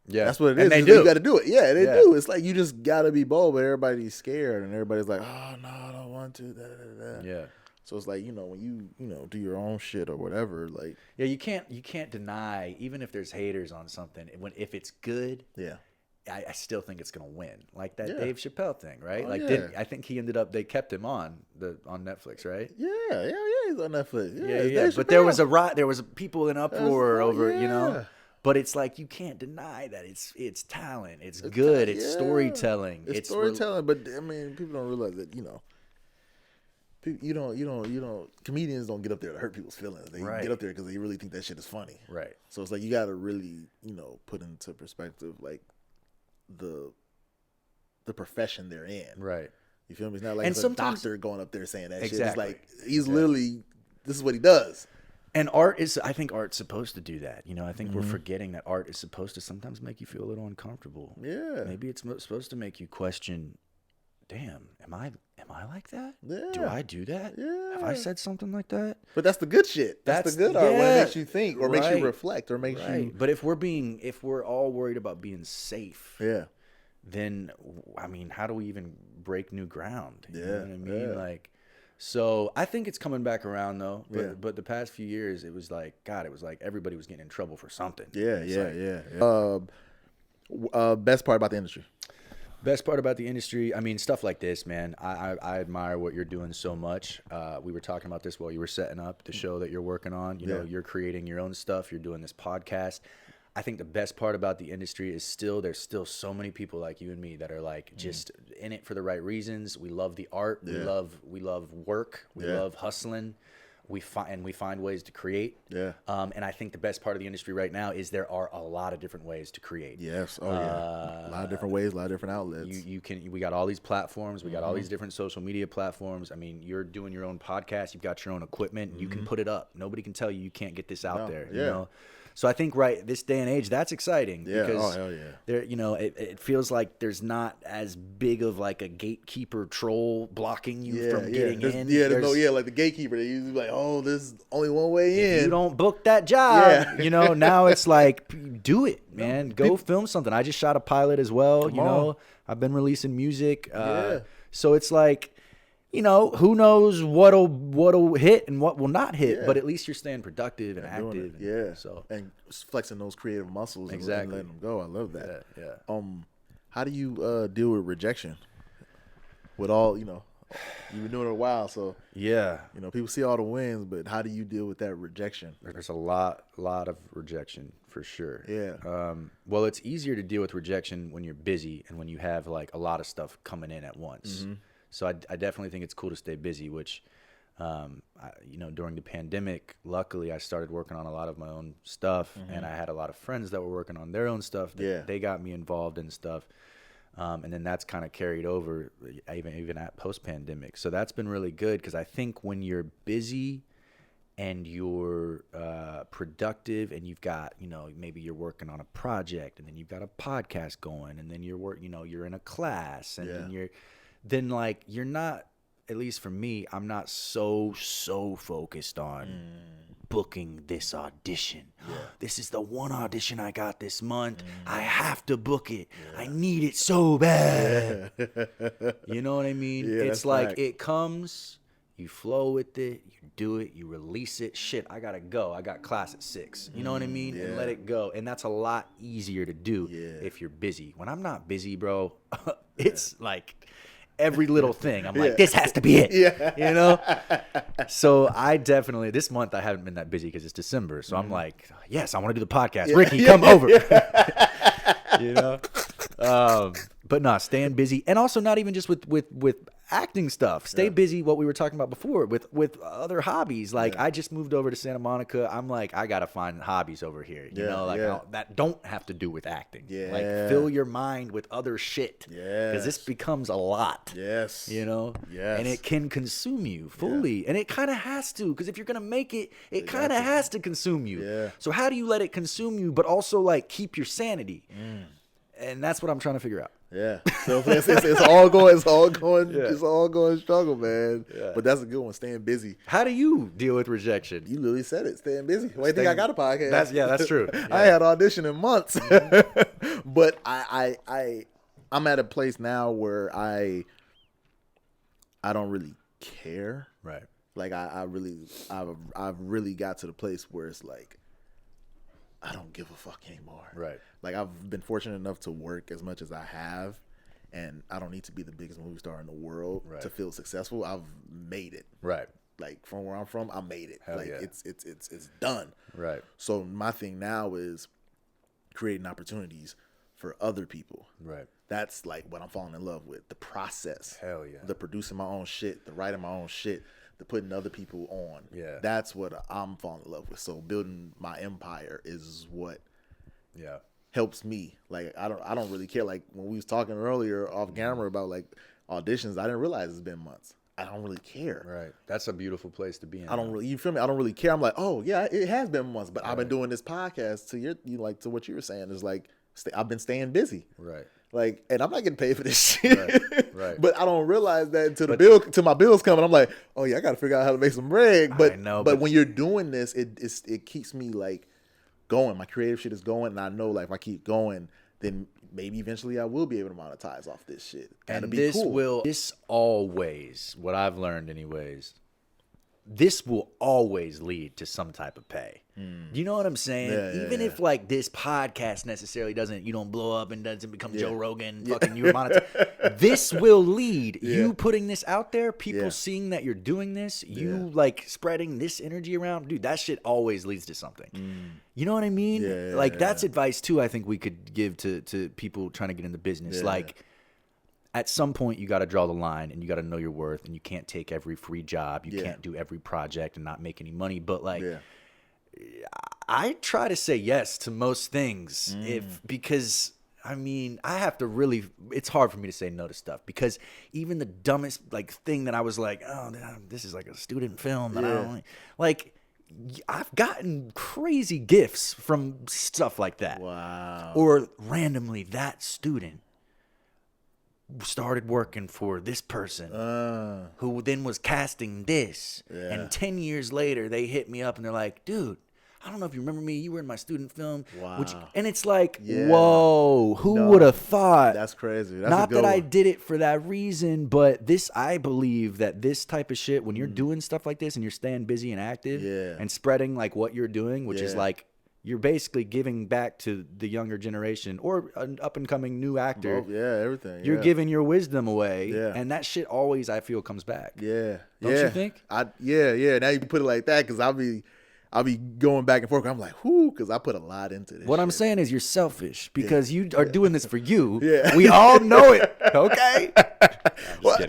Yeah. That's what it is. And they do. You gotta do it. Yeah, they do. It's like you just gotta be bold, but everybody's scared and everybody's like, oh no, I don't want to. Da, da, da. Yeah. So it's like, when you do your own shit or whatever, like you can't deny, even if there's haters on something, if it's good, I still think it's gonna win, like that Dave Chappelle thing, right? Oh, I think he ended up. They kept him on Netflix, right? Yeah, he's on Netflix. Yeah. But there was people in uproar over, you know. But it's like you can't deny that it's talent, it's good, it's storytelling, it's storytelling. But I mean, people don't realize that, you know. You don't. Comedians don't get up there to hurt people's feelings. They get up there because they really think that shit is funny. Right. So it's like you got to really, put into perspective like the profession they're in. Right. You feel me? It's not like it's a doctor going up there saying that shit. It's like he's literally, this is what he does. And I think art's supposed to do that. I think we're forgetting that art is supposed to sometimes make you feel a little uncomfortable. Yeah. Maybe it's supposed to make you question, damn, am I like that? Yeah. Do I do that? Yeah. Have I said something like that? But that's the good shit. That's the good art when it makes you think or makes you reflect or makes you. But if we're all worried about being safe, then I mean, how do we even break new ground? You know what I mean? Like, so I think it's coming back around though. But the past few years, it was like everybody was getting in trouble for something. Best part about the industry. Best part about the industry, I mean, stuff like this, man. I admire what you're doing so much. We were talking about this while you were setting up the show that you're working on. You know, you're creating your own stuff. You're doing this podcast. I think the best part about the industry is there's still so many people like you and me that are like just in it for the right reasons. We love the art. We love work. We love hustling. We find ways to create. And I think the best part of the industry right now is there are a lot of different ways to create. Yes. A lot of different ways, a lot of different outlets. We got all these platforms. We got all these different social media platforms. I mean, you're doing your own podcast. You've got your own equipment. And you can put it up. Nobody can tell you can't get this out there. You know. So I think this day and age, that's exciting because there, it feels like there's not as big of like a gatekeeper troll blocking you from getting in. Like the gatekeeper, they usually be like, oh, there's only one way in. If you don't book that job, now it's like, do it, man. Go film something. I just shot a pilot as well. I've been releasing music. So it's like, who knows what'll hit and what will not hit, but at least you're staying productive and active. And flexing those creative muscles and letting them go. I love that. How do you deal with rejection? With all, you've been doing it a while, so people see all the wins, but how do you deal with that rejection? There's a lot of rejection for sure. Well, it's easier to deal with rejection when you're busy and when you have like a lot of stuff coming in at once. So I definitely think it's cool to stay busy, which, during the pandemic, luckily I started working on a lot of my own stuff, and I had a lot of friends that were working on their own stuff. They got me involved in stuff, and then that's kind of carried over even at post-pandemic. So that's been really good because I think when you're busy and you're productive and you've got, maybe you're working on a project and then you've got a podcast going and then you're in a class and then you're not, at least for me, I'm not so focused on booking this audition. This is the one audition I got this month. I have to book it. I need it so bad. You know what I mean? It's like it comes, you flow with it, you do it, you release it. Shit, I gotta go. I got class at 6. You know what I mean? And let it go. And that's a lot easier to do if you're busy. When I'm not busy, bro, it's like every little thing. I'm like, this has to be it. So I definitely, this month I haven't been that busy because it's December. So I'm like, yes, I want to do the podcast. Rickey, come over. But no, staying busy. And also not even just with acting stuff. Stay busy, what we were talking about before, with other hobbies. Like I just moved over to Santa Monica. I'm like, I gotta find hobbies over here. That don't have to do with acting. Like fill your mind with other shit. Because this becomes a lot. And it can consume you fully. And it kind of has to, because if you're gonna make it, it kind of has to consume you. So how do you let it consume you, but also like keep your sanity? And that's what I'm trying to figure out. So it's all going struggle, man. But that's a good one, staying busy. How do you deal with rejection? You literally said it, staying busy. Why do you think I got a podcast? That's true. I had audition in months. But I'm at a place now where I don't really care. Right. Like I've really got to the place where it's like I don't give a fuck anymore. Right. Like, I've been fortunate enough to work as much as I have, and I don't need to be the biggest movie star in the world to feel successful. I've made it. Right. Like, from where I'm from, I made it. Hell like, yeah. it's done. Right. So my thing now is creating opportunities for other people. Right. That's like what I'm falling in love with. The process. Hell yeah. The producing my own shit, the writing my own shit, the putting other people on. Yeah. That's what I'm falling in love with. So building my empire is what helps me. Like, I don't really care. Like, when we was talking earlier off camera about like auditions, I didn't realize it's been months. I don't really care. Right. That's a beautiful place to be in. I don't really, you feel me? I don't really care. I'm like, oh yeah, it has been months, but I've been doing this podcast to what you were saying is like, I've been staying busy. Right. Like, and I'm not getting paid for this shit. Right. But I don't realize that until my bills coming. I'm like, oh yeah, I got to figure out how to make some bread. But I know, but when you're doing this, it keeps me like going. My creative shit is going, and I know like if I keep going, then maybe eventually I will be able to monetize off this shit. And this always, what I've learned anyways, this will always lead to some type of pay. You know what I'm saying? Even if like this podcast necessarily you don't blow up and doesn't become Joe Rogan, fucking you monetize. This will lead you putting this out there, people seeing that you're doing this, you like spreading this energy around. Dude, that shit always leads to something. You know what I mean? That's advice too I think we could give to people trying to get into business. Like, at some point you got to draw the line and you got to know your worth, and you can't take every free job. You can't do every project and not make any money. But like, I try to say yes to most things because I mean, I have to really, it's hard for me to say no to stuff because even the dumbest like thing that I was like, oh, this is like a student film that I don't like, I've gotten crazy gifts from stuff like that. Wow. Or randomly that student started working for this person who then was casting this. And 10 years later, they hit me up and they're like, dude, I don't know if you remember me. You were in my student film. Wow. And it's like, whoa, who would have thought? That's crazy. That's Not that I did it for that reason, but I believe that this type of shit, when you're doing stuff like this and you're staying busy and active and spreading like what you're doing, which is like, you're basically giving back to the younger generation or an up and coming new actor. Everything. You're giving your wisdom away. And that shit always, I feel, comes back. Don't you think? Now you put it like that, because I'll be going back and forth. I'm like, whoo, because I put a lot into this. What I'm saying is you're selfish because you are doing this for you. We all know it. Okay.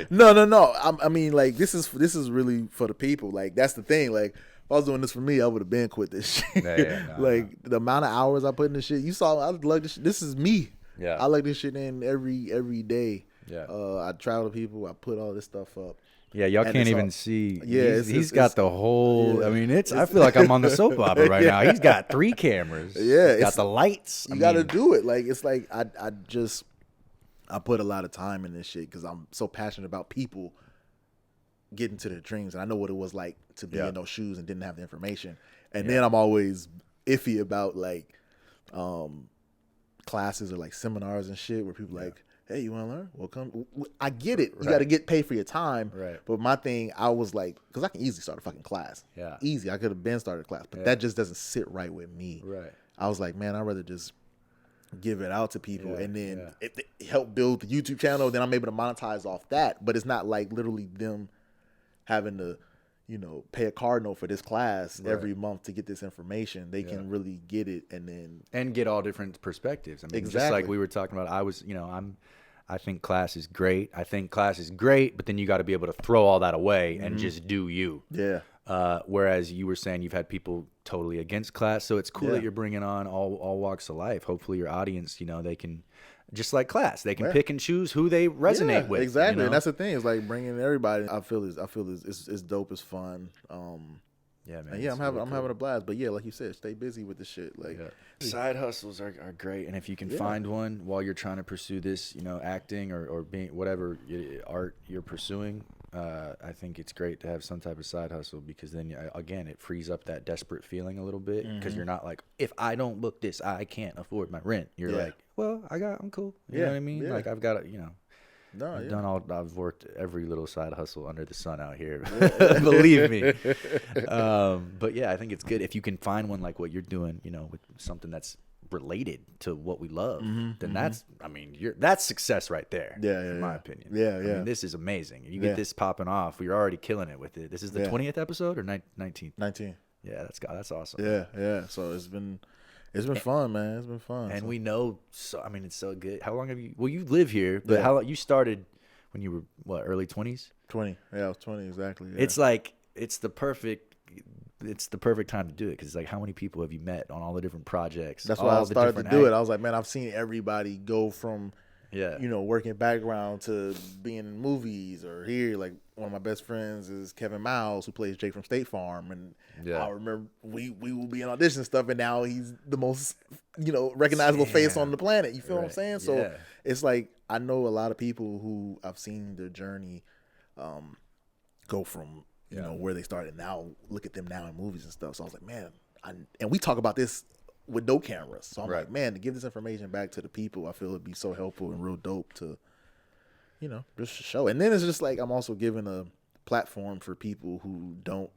No. I mean, like, this is really for the people. Like, that's the thing. Like, if I was doing this for me, I would have been quit this shit. The amount of hours I put in this shit. You saw, I love this shit. This is me. I like this shit in every day. I travel to people. I put all this stuff up. Yeah, y'all can't even see. He's got the whole. I mean, I feel like I'm on the soap opera right now. He's got 3 cameras. He's got the lights. You got to do it. Like, it's like I put a lot of time in this shit because I'm so passionate about people getting to their dreams, and I know what it was like to be in those shoes and didn't have the information. And then I'm always iffy about like classes or like seminars and shit where people like, hey, you want to learn? Well, come. I get it. You got to get paid for your time. But my thing, I was like, because I can easily start a fucking class. Easy. I could have been started a class, but that just doesn't sit right with me. I was like, man, I'd rather just give it out to people and then it help build the YouTube channel. Then I'm able to monetize off that. But it's not like literally them having to, pay a card note for this class every month to get this information. They can really get it and get all different perspectives. I mean, just like we were talking about, I think class is great. But then you got to be able to throw all that away and just do you. Whereas you were saying you've had people totally against class. So it's cool that you're bringing on all walks of life. Hopefully your audience, they can, just like class, they can pick and choose who they resonate with. Exactly. And that's the thing. It's like bringing everybody. I feel it's dope. It's fun. Man. I'm having a blast. But like you said, stay busy with the shit. Like side hustles are great, and if you can find one while you're trying to pursue this, acting or being whatever art you're pursuing, I think it's great to have some type of side hustle, because then again it frees up that desperate feeling a little bit, because you're not like, if I don't book this, I can't afford my rent. You're like, well, I'm cool. You know what I mean? Like, I've got No, I've worked every little side hustle under the sun out here. Believe me. But yeah, I think it's good if you can find one like what you're doing, with something that's related to what we love. Then that's success right there. In my opinion. Yeah. I mean, this is amazing. You get this popping off. You're already killing it with it. This is the 20th episode or 19th? 19. Yeah, that's awesome. Yeah. So it's been fun, man. It's been fun. And we know, it's so good. How long have you? Well, you live here, but how long you started when you were early 20s? 20. Yeah, I was 20 exactly. Yeah. It's like it's the perfect time to do it because it's like how many people have you met on all the different projects? That's why I started to do it. I was like, man, I've seen everybody go from working background to being in movies or here. Like one of my best friends is Kevin Miles, who plays Jake from State Farm, and I remember we will be in audition stuff, and now he's the most recognizable face on the planet. You feel what I'm saying? So it's like I know a lot of people who I've seen their journey go from where they started. Now look at them now in movies and stuff. So I was like, man, and we talk about this with no cameras. So I'm like, man, to give this information back to the people, I feel it'd be so helpful and real dope to, just show. And then it's just like I'm also giving a platform for people who don't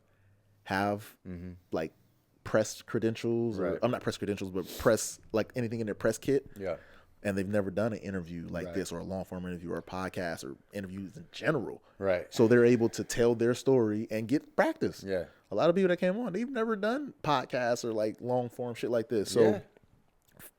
have like press credentials, or I'm not press credentials, but press like anything in their press kit. Yeah. And they've never done an interview like this, or a long form interview, or a podcast, or interviews in general. Right. So they're able to tell their story and get practice. Yeah. A lot of people that came on, they've never done podcasts or like long form shit like this. So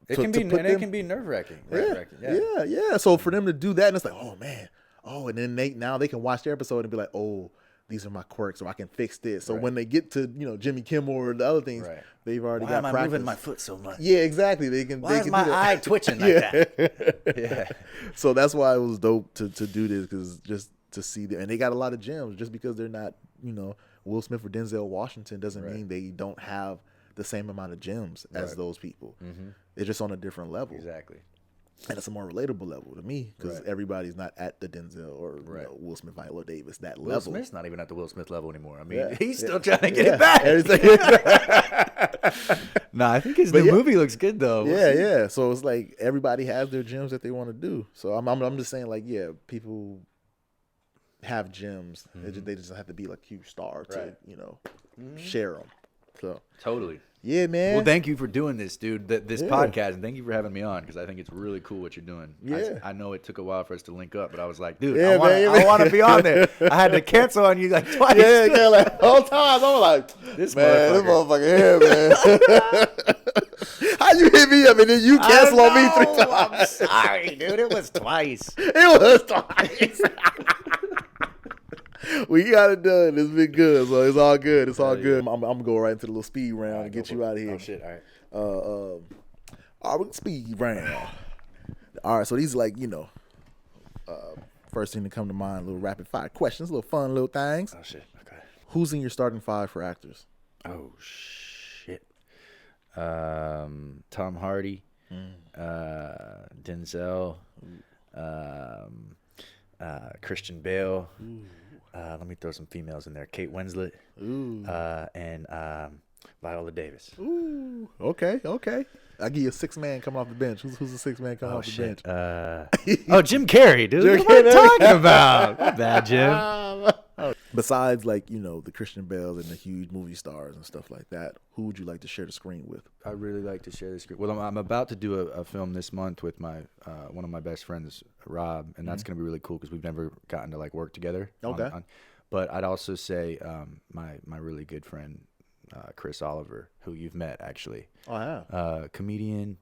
it can be nerve wracking. Yeah. So for them to do that, and it's like, oh man, and then now they can watch their episode and be like, oh, these are my quirks, or I can fix this. So when they get to Jimmy Kimmel or the other things, they've already got practice. Why am I moving my foot so much? Yeah, exactly. Why is my eye twitching like that? Yeah. So that's why it was dope to do this, because just to see them, and they got a lot of gems. Just because they're not Will Smith or Denzel Washington doesn't mean they don't have the same amount of gems as those people. They're just on a different level. Exactly. And it's a more relatable level to me, because everybody's not at the Denzel or Will Smith, Viola Davis, that level. Will Smith's not even at the Will Smith level anymore. I mean, he's still trying to get it back. I think his new movie looks good though. Yeah. So it's like everybody has their gems that they want to do. So I'm just saying, like, people have gems. They just have to be like a huge star to share them. So totally. Yeah, man. Well, thank you for doing this, dude. This podcast, and thank you for having me on, because I think it's really cool what you're doing. Yeah. I know it took a while for us to link up, but I was like, dude, I want to be on there. I had to cancel on you like twice. Yeah, like whole time. I'm like, this motherfucker here, man. How you hit me up and then you cancel on me 3 times? I'm sorry, dude. It was twice. We got it done. It's been good, so it's all good. Good. I'm gonna go right into the little speed round and get you out of here. Oh shit! All right. Speed round. All right. So these are like first thing to come to mind, little rapid fire questions, little fun little things. Oh shit! Okay. Who's in your starting 5 for actors? Oh shit! Tom Hardy, Denzel, Christian Bale. Let me throw some females in there. Kate Winslet, and Viola Davis. Ooh, okay. I give you a 6-man coming off the bench. Who's the 6-man coming off the bench? Jim Carrey, dude. What am I talking about? Bad Jim. Besides, like, the Christian Bales and the huge movie stars and stuff like that, who would you like to share the screen with? I really like to share the screen. Well, I'm about to do a film this month with my one of my best friends, Rob, and that's going to be really cool because we've never gotten to like work together. Okay. But I'd also say my really good friend, Chris Oliver, who you've met actually. Oh, I have. Comedian.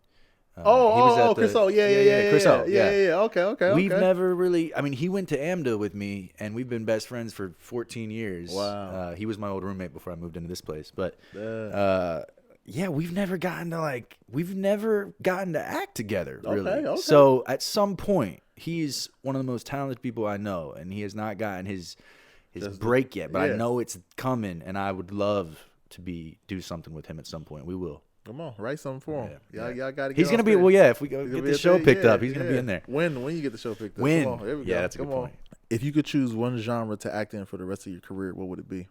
Chris O. Yeah. Chris O. Yeah. Okay. We've never really. I mean, he went to AMDA with me, and we've been best friends for 14 years. Wow. He was my old roommate before I moved into this place. But we've never gotten to act together. Really. Okay. So at some point, he's one of the most talented people I know, and he has not gotten his break yet. But I know it's coming, and I would love to do something with him at some point. We will. Come on, write something for him. Y'all got to get. He's gonna be. Well, yeah. If we get the show picked up, he's gonna be in there. When you get the show picked up? When? Come on, there we go. That's a good point. If you could choose one genre to act in for the rest of your career, what would it be?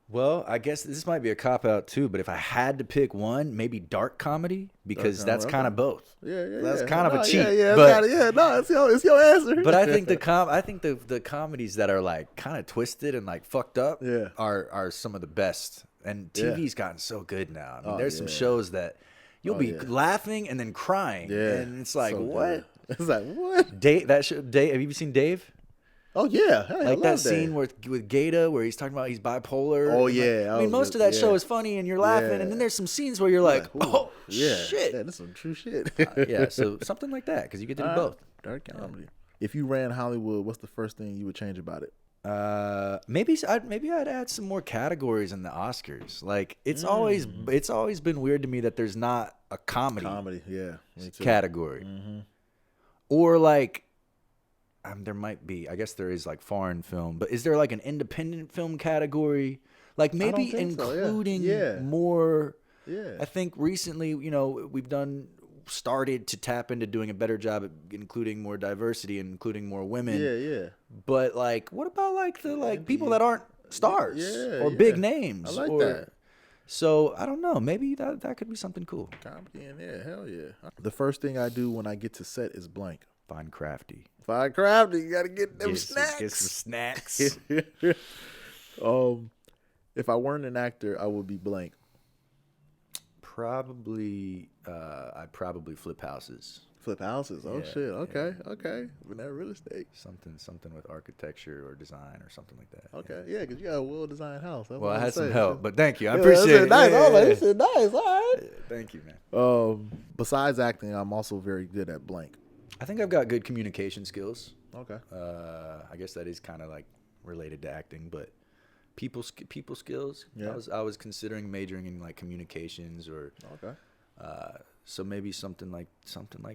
Well, I guess this might be a cop-out, too, but if I had to pick one, maybe dark comedy, because that's kind of both. Yeah. That's kind of a cheat. It's your answer. But I think the comedies that are, like, kind of twisted and, like, fucked up are some of the best. And TV's gotten so good now. I mean, there's some shows that you'll be laughing and then crying. Yeah. And it's like, what? It's like, what? Dave, have you seen Dave? Oh, yeah. Hey, like that scene with Gata where he's talking about he's bipolar. Oh, yeah. I mean, most of that show is funny and you're laughing. And then there's some scenes where you're like, oh, shit. Yeah, that's some true shit. So something like that, because you get to do both. Dark comedy. If you ran Hollywood, what's the first thing you would change about it? Maybe I'd add some more categories in the Oscars. Like it's always been weird to me that there's not a comedy category, or like there might be. I guess there is like foreign film, but is there like an independent film category? Like maybe including more. Yeah, I think recently, we've started to tap into doing a better job at including more diversity and including more women. Yeah. But like, what about like the people that aren't stars or big names? I like that. So I don't know. Maybe that could be something cool. Comedy in there, hell yeah. The first thing I do when I get to set is blank. Find crafty. You gotta get them snacks. Get some snacks. If I weren't an actor, I would be blank. I'd probably flip houses. Flip houses. Oh shit. Okay. With that real estate. Something with architecture or design or something like that. Okay. Yeah, because you got a well-designed house. Well, I had some help, but thank you. I appreciate it. Nice. This is nice. All right. Thank you, man. Besides acting, I'm also very good at blank. I think I've got good communication skills. Okay. I guess that is kind of like related to acting, but people skills. Yeah. I was considering majoring in like communications or. Okay. So maybe something like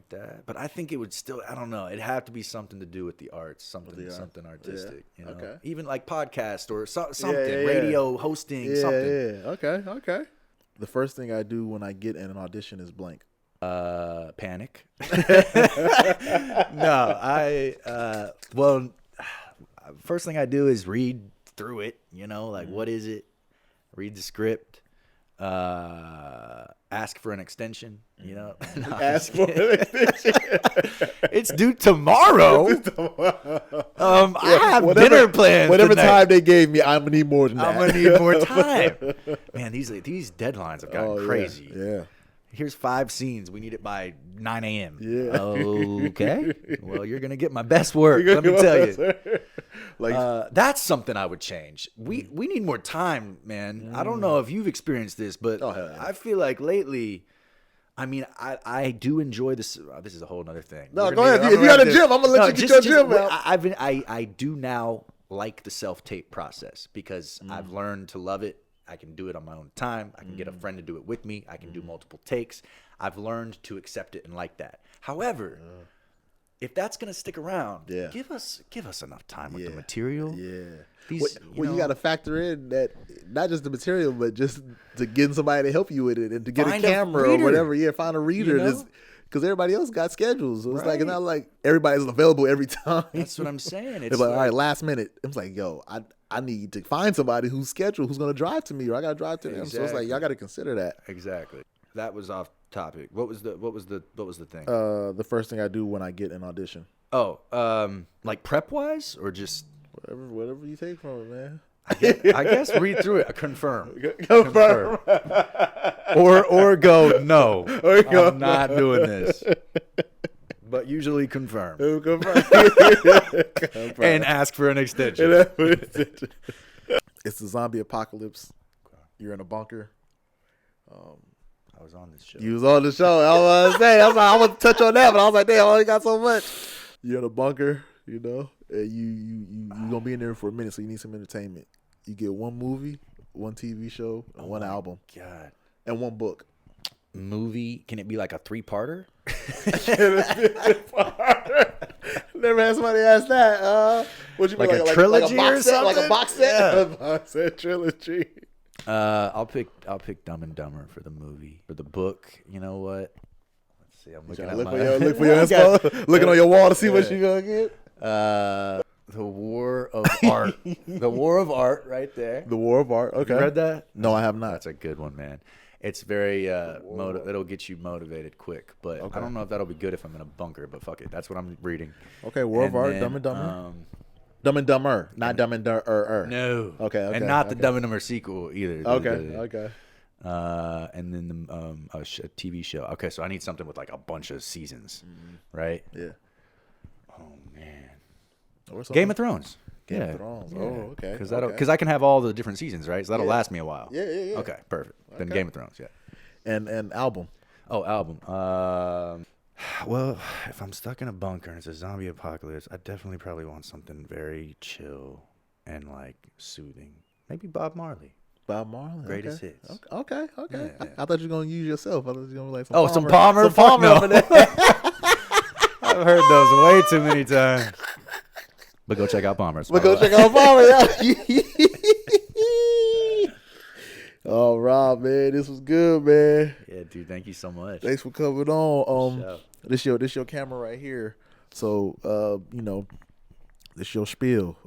that. But I think it would still, I don't know. It'd have to be something to do with the arts, something artistic. Yeah. Okay. Even like podcast or something, radio hosting, something. Yeah. Okay. The first thing I do when I get in an audition is blank. Panic. No, first thing I do is read through it. What is it? Read the script. Ask for an extension, No, ask for an extension. It's due tomorrow. I have dinner plans. Whatever tonight. time they gave me, I'm gonna need more than that. I'm gonna need more time. Man, these deadlines have gotten crazy. Yeah. Here's 5 scenes. We need it by 9 a.m. Yeah. Okay. Well, you're gonna get my best work. Let me tell you. That's something I would change. We need more time, man. I don't know if you've experienced this, but I feel like lately, I mean, I do enjoy this. This is a whole other thing. No, go ahead. If you got a gym, I'm gonna let you get your gym out. I do now like the self-tape process because I've learned to love it. I can do it on my own time. I can get a friend to do it with me. I can do multiple takes. I've learned to accept it and like that. However, if that's gonna stick around, give us enough time with the material. Yeah. You got to factor in that not just the material, but just to getting somebody to help you with it and to get a camera or whatever. Yeah, find a reader. Because everybody else got schedules. So it's like it's not like everybody's available every time. That's what I'm saying. It's like, all right, last minute. It's like, yo, I need to find somebody who's scheduled, who's going to drive to me, or I got to drive to them. So it's like y'all got to consider that. Exactly. That was off topic. What was the thing? The first thing I do when I get an audition. Oh, like prep wise or just whatever you take from it, man. I guess read through it. Confirm. Or go no. I'm not doing this. But usually confirm. And ask for an extension. It's the zombie apocalypse. You're in a bunker. I was on this show. You was on the show. I was saying, I want to touch on that, but I was like, damn, I only got so much. You're in a bunker, and you gonna be in there for a minute, so you need some entertainment. You get one movie, one TV show, and one album. God. And one book. Movie? Can it be like a 3-parter? Never had somebody ask that. What you mean, like a trilogy or something? Like a box set? Yeah. A box set trilogy. I'll pick Dumb and Dumber for the movie. For the book, you know what? Let's see. I'm looking at looking on your wall to see what you gonna get. The War of Art. The War of Art, right there. The War of Art. Okay. You read that? No, I have not. That's a good one, man. It's very it'll get you motivated quick, but I don't know if that'll be good if I'm in a bunker. But fuck it, that's what I'm reading. Okay, War of Art, Dumb and Dumber. Dumb and Dumber, not Dumb and Dumber. No. Okay. And not the Dumb and Dumber sequel either. Okay. And then a TV show. Okay, so I need something with like a bunch of seasons, right? Yeah. Oh man. Game of Thrones. Game of Thrones. Yeah. Oh, okay. Because I can have all the different seasons, right? So that'll last me a while. Yeah. Okay, perfect. Then Game of Thrones, yeah. And album. Oh, album. Well, if I'm stuck in a bunker and it's a zombie apocalypse, I definitely probably want something very chill and like soothing. Maybe Bob Marley. Bob Marley. Greatest hits. Okay. Yeah. I thought you were gonna use yourself. I thought you were gonna be like some Palmer. Fuck no. I've heard those way too many times. But go check out Palmer. Yeah. Oh, Rob, man, this was good, man. Yeah, dude, thank you so much. Thanks for coming on. This your camera right here. So, this your spiel.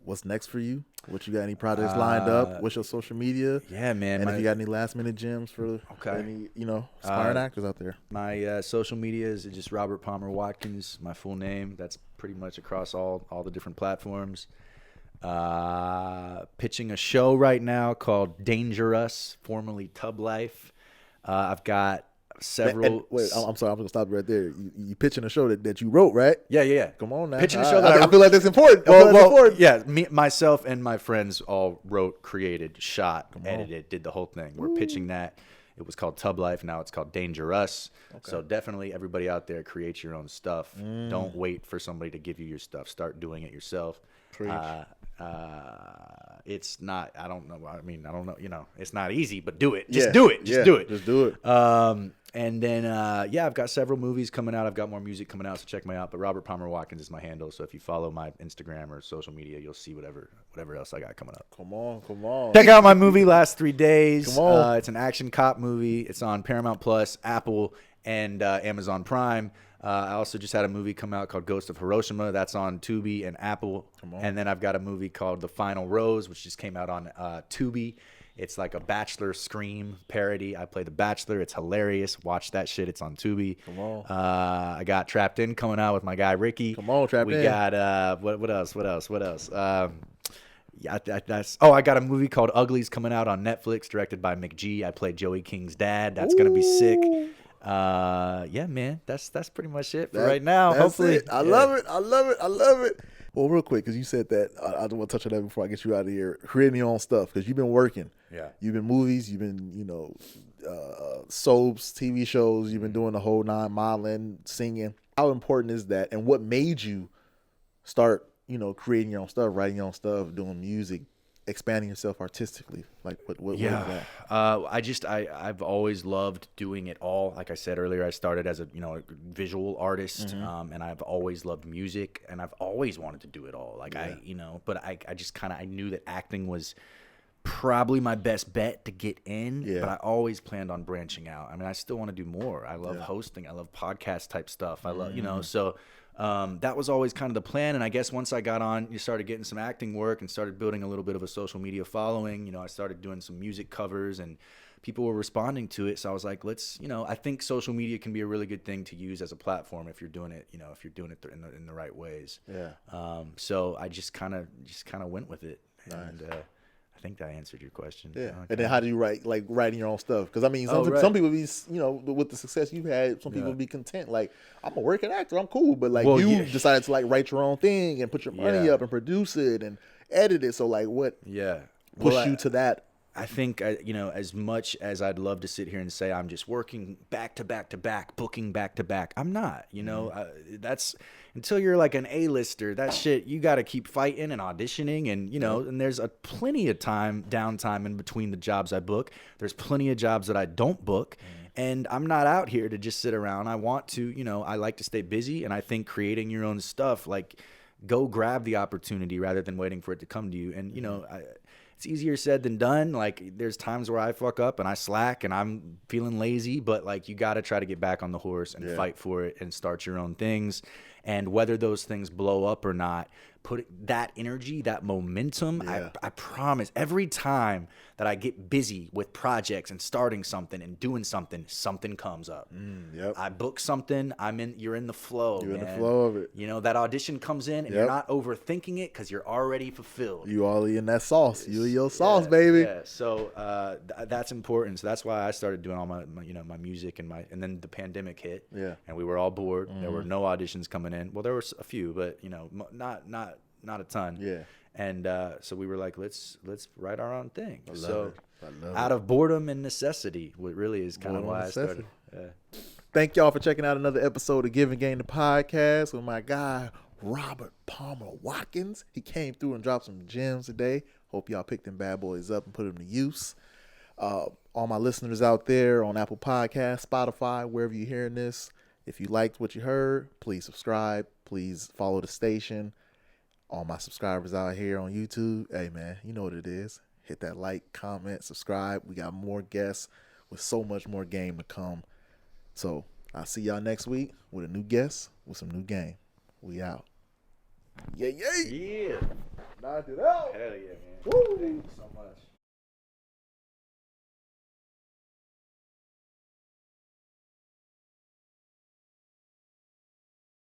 What's next for you? What you got? Any projects lined up? What's your social media? Yeah, man. And if you got any last minute gems for any, aspiring actors out there? My social media is just Robert Palmer Watkins, my full name. That's pretty much across all the different platforms. Pitching a show right now called Dangerous, formerly Tub Life. I've got several. Wait, I'm sorry. I'm gonna stop right there. You pitching a show that you wrote, right? Yeah. Come on now. Pitching a show that I feel like that's important. Yeah. Myself and my friends all wrote, created, shot, edited, did the whole thing. We're pitching that. It was called Tub Life. Now it's called Dangerous. Okay. So definitely everybody out there, create your own stuff. Don't wait for somebody to give you your stuff. Start doing it yourself. It's not, I don't know, it's not easy, but do it. Just do it. Just do it. And then, I've got several movies coming out. I've got more music coming out, so check me out. But Robert Palmer Watkins is my handle. So if you follow my Instagram or social media, you'll see whatever else I got coming up. Come on. Check out my movie, Last 3 Days. Come on. It's an action cop movie. It's on Paramount Plus, Apple, and Amazon Prime. I also just had a movie come out called Ghost of Hiroshima. That's on Tubi and Apple. And then I've got a movie called The Final Rose, which just came out on Tubi. It's like a Bachelor Scream parody. I play the Bachelor. It's hilarious. Watch that shit. It's on Tubi. Come on. I got Trapped In coming out with my guy Rickey. Come on, Trapped In. We got what else? I got a movie called Uglies coming out on Netflix, directed by McG. I play Joey King's dad. That's gonna be sick. Yeah, man, that's pretty much it for right now. Hopefully, I love it. Well, real quick, because you said that, I don't want to touch on that before I get you out of here. Creating your own stuff, because you've been working. Yeah. You've been movies. You've been, soaps, TV shows. You've been doing the whole 9, modeling, singing. How important is that, and what made you start, creating your own stuff, writing your own stuff, doing music, expanding yourself artistically? Like what yeah. I've always loved doing it all. Like I said earlier, I started as a visual artist, and I've always loved music, and I've always wanted to do it all. Like I just kind of, I knew that acting was probably my best bet to get in, but I always planned on branching out. I mean, I still want to do more. I love hosting. I love podcast type stuff. I love, so that was always kind of the plan. And I guess once I got on, you started getting some acting work and started building a little bit of a social media following. I started doing some music covers and people were responding to it. So I was like, I think social media can be a really good thing to use as a platform if you're doing it, if you're doing it in the right ways. Yeah. So I just kind of went with it. Nice. And, I think that answered your question. Yeah. Okay. And then how do you writing your own stuff? Because I mean, some people be, with the success you've had, some people be content. Like, I'm a working actor, I'm cool, but you decided to write your own thing and put your money up and produce it and edit it. So what? Yeah. Pushed you to that? I think, as much as I'd love to sit here and say I'm just working back to back to back, booking back to back, I'm not. That's until you're like an A-lister. That shit, you got to keep fighting and auditioning, and and there's plenty of downtime in between the jobs I book. There's plenty of jobs that I don't book, and I'm not out here to just sit around. I want to, I like to stay busy, and I think creating your own stuff, go grab the opportunity rather than waiting for it to come to you, and it's easier said than done. Like, there's times where I fuck up and I slack and I'm feeling lazy, but you got to try to get back on the horse and fight for it and start your own things. And whether those things blow up or not, put that energy, that momentum, I promise every time that I get busy with projects and starting something and doing something, something comes up. I book something, you're in the flow. You're man. in the flow of it. You know, that audition comes in and you're not overthinking it because you're already fulfilled. You all in that sauce. You your sauce, baby. Yeah. So that's important. So that's why I started doing all my my music and then the pandemic hit. Yeah. And we were all bored. There were no auditions coming in. Well, there were a few, but not a ton. Yeah. And so we were like, let's write our own thing. I love it. Out of boredom and necessity, what really is kind of why I started. Thank y'all for checking out another episode of Givin Game the podcast with my guy Robert Palmer Watkins. He came through and dropped some gems today. Hope y'all picked them bad boys up and put them to use. All my listeners out there on Apple Podcasts, Spotify, wherever you're hearing this, if you liked what you heard, please subscribe. Please follow the station. All my subscribers out here on YouTube, hey man, you know what it is. Hit that like, comment, subscribe. We got more guests with so much more game to come. So I'll see y'all next week with a new guest with some new game. We out. Yeah. Yeah. Knocked it out. Hell yeah, man. Woo. Thank you so much.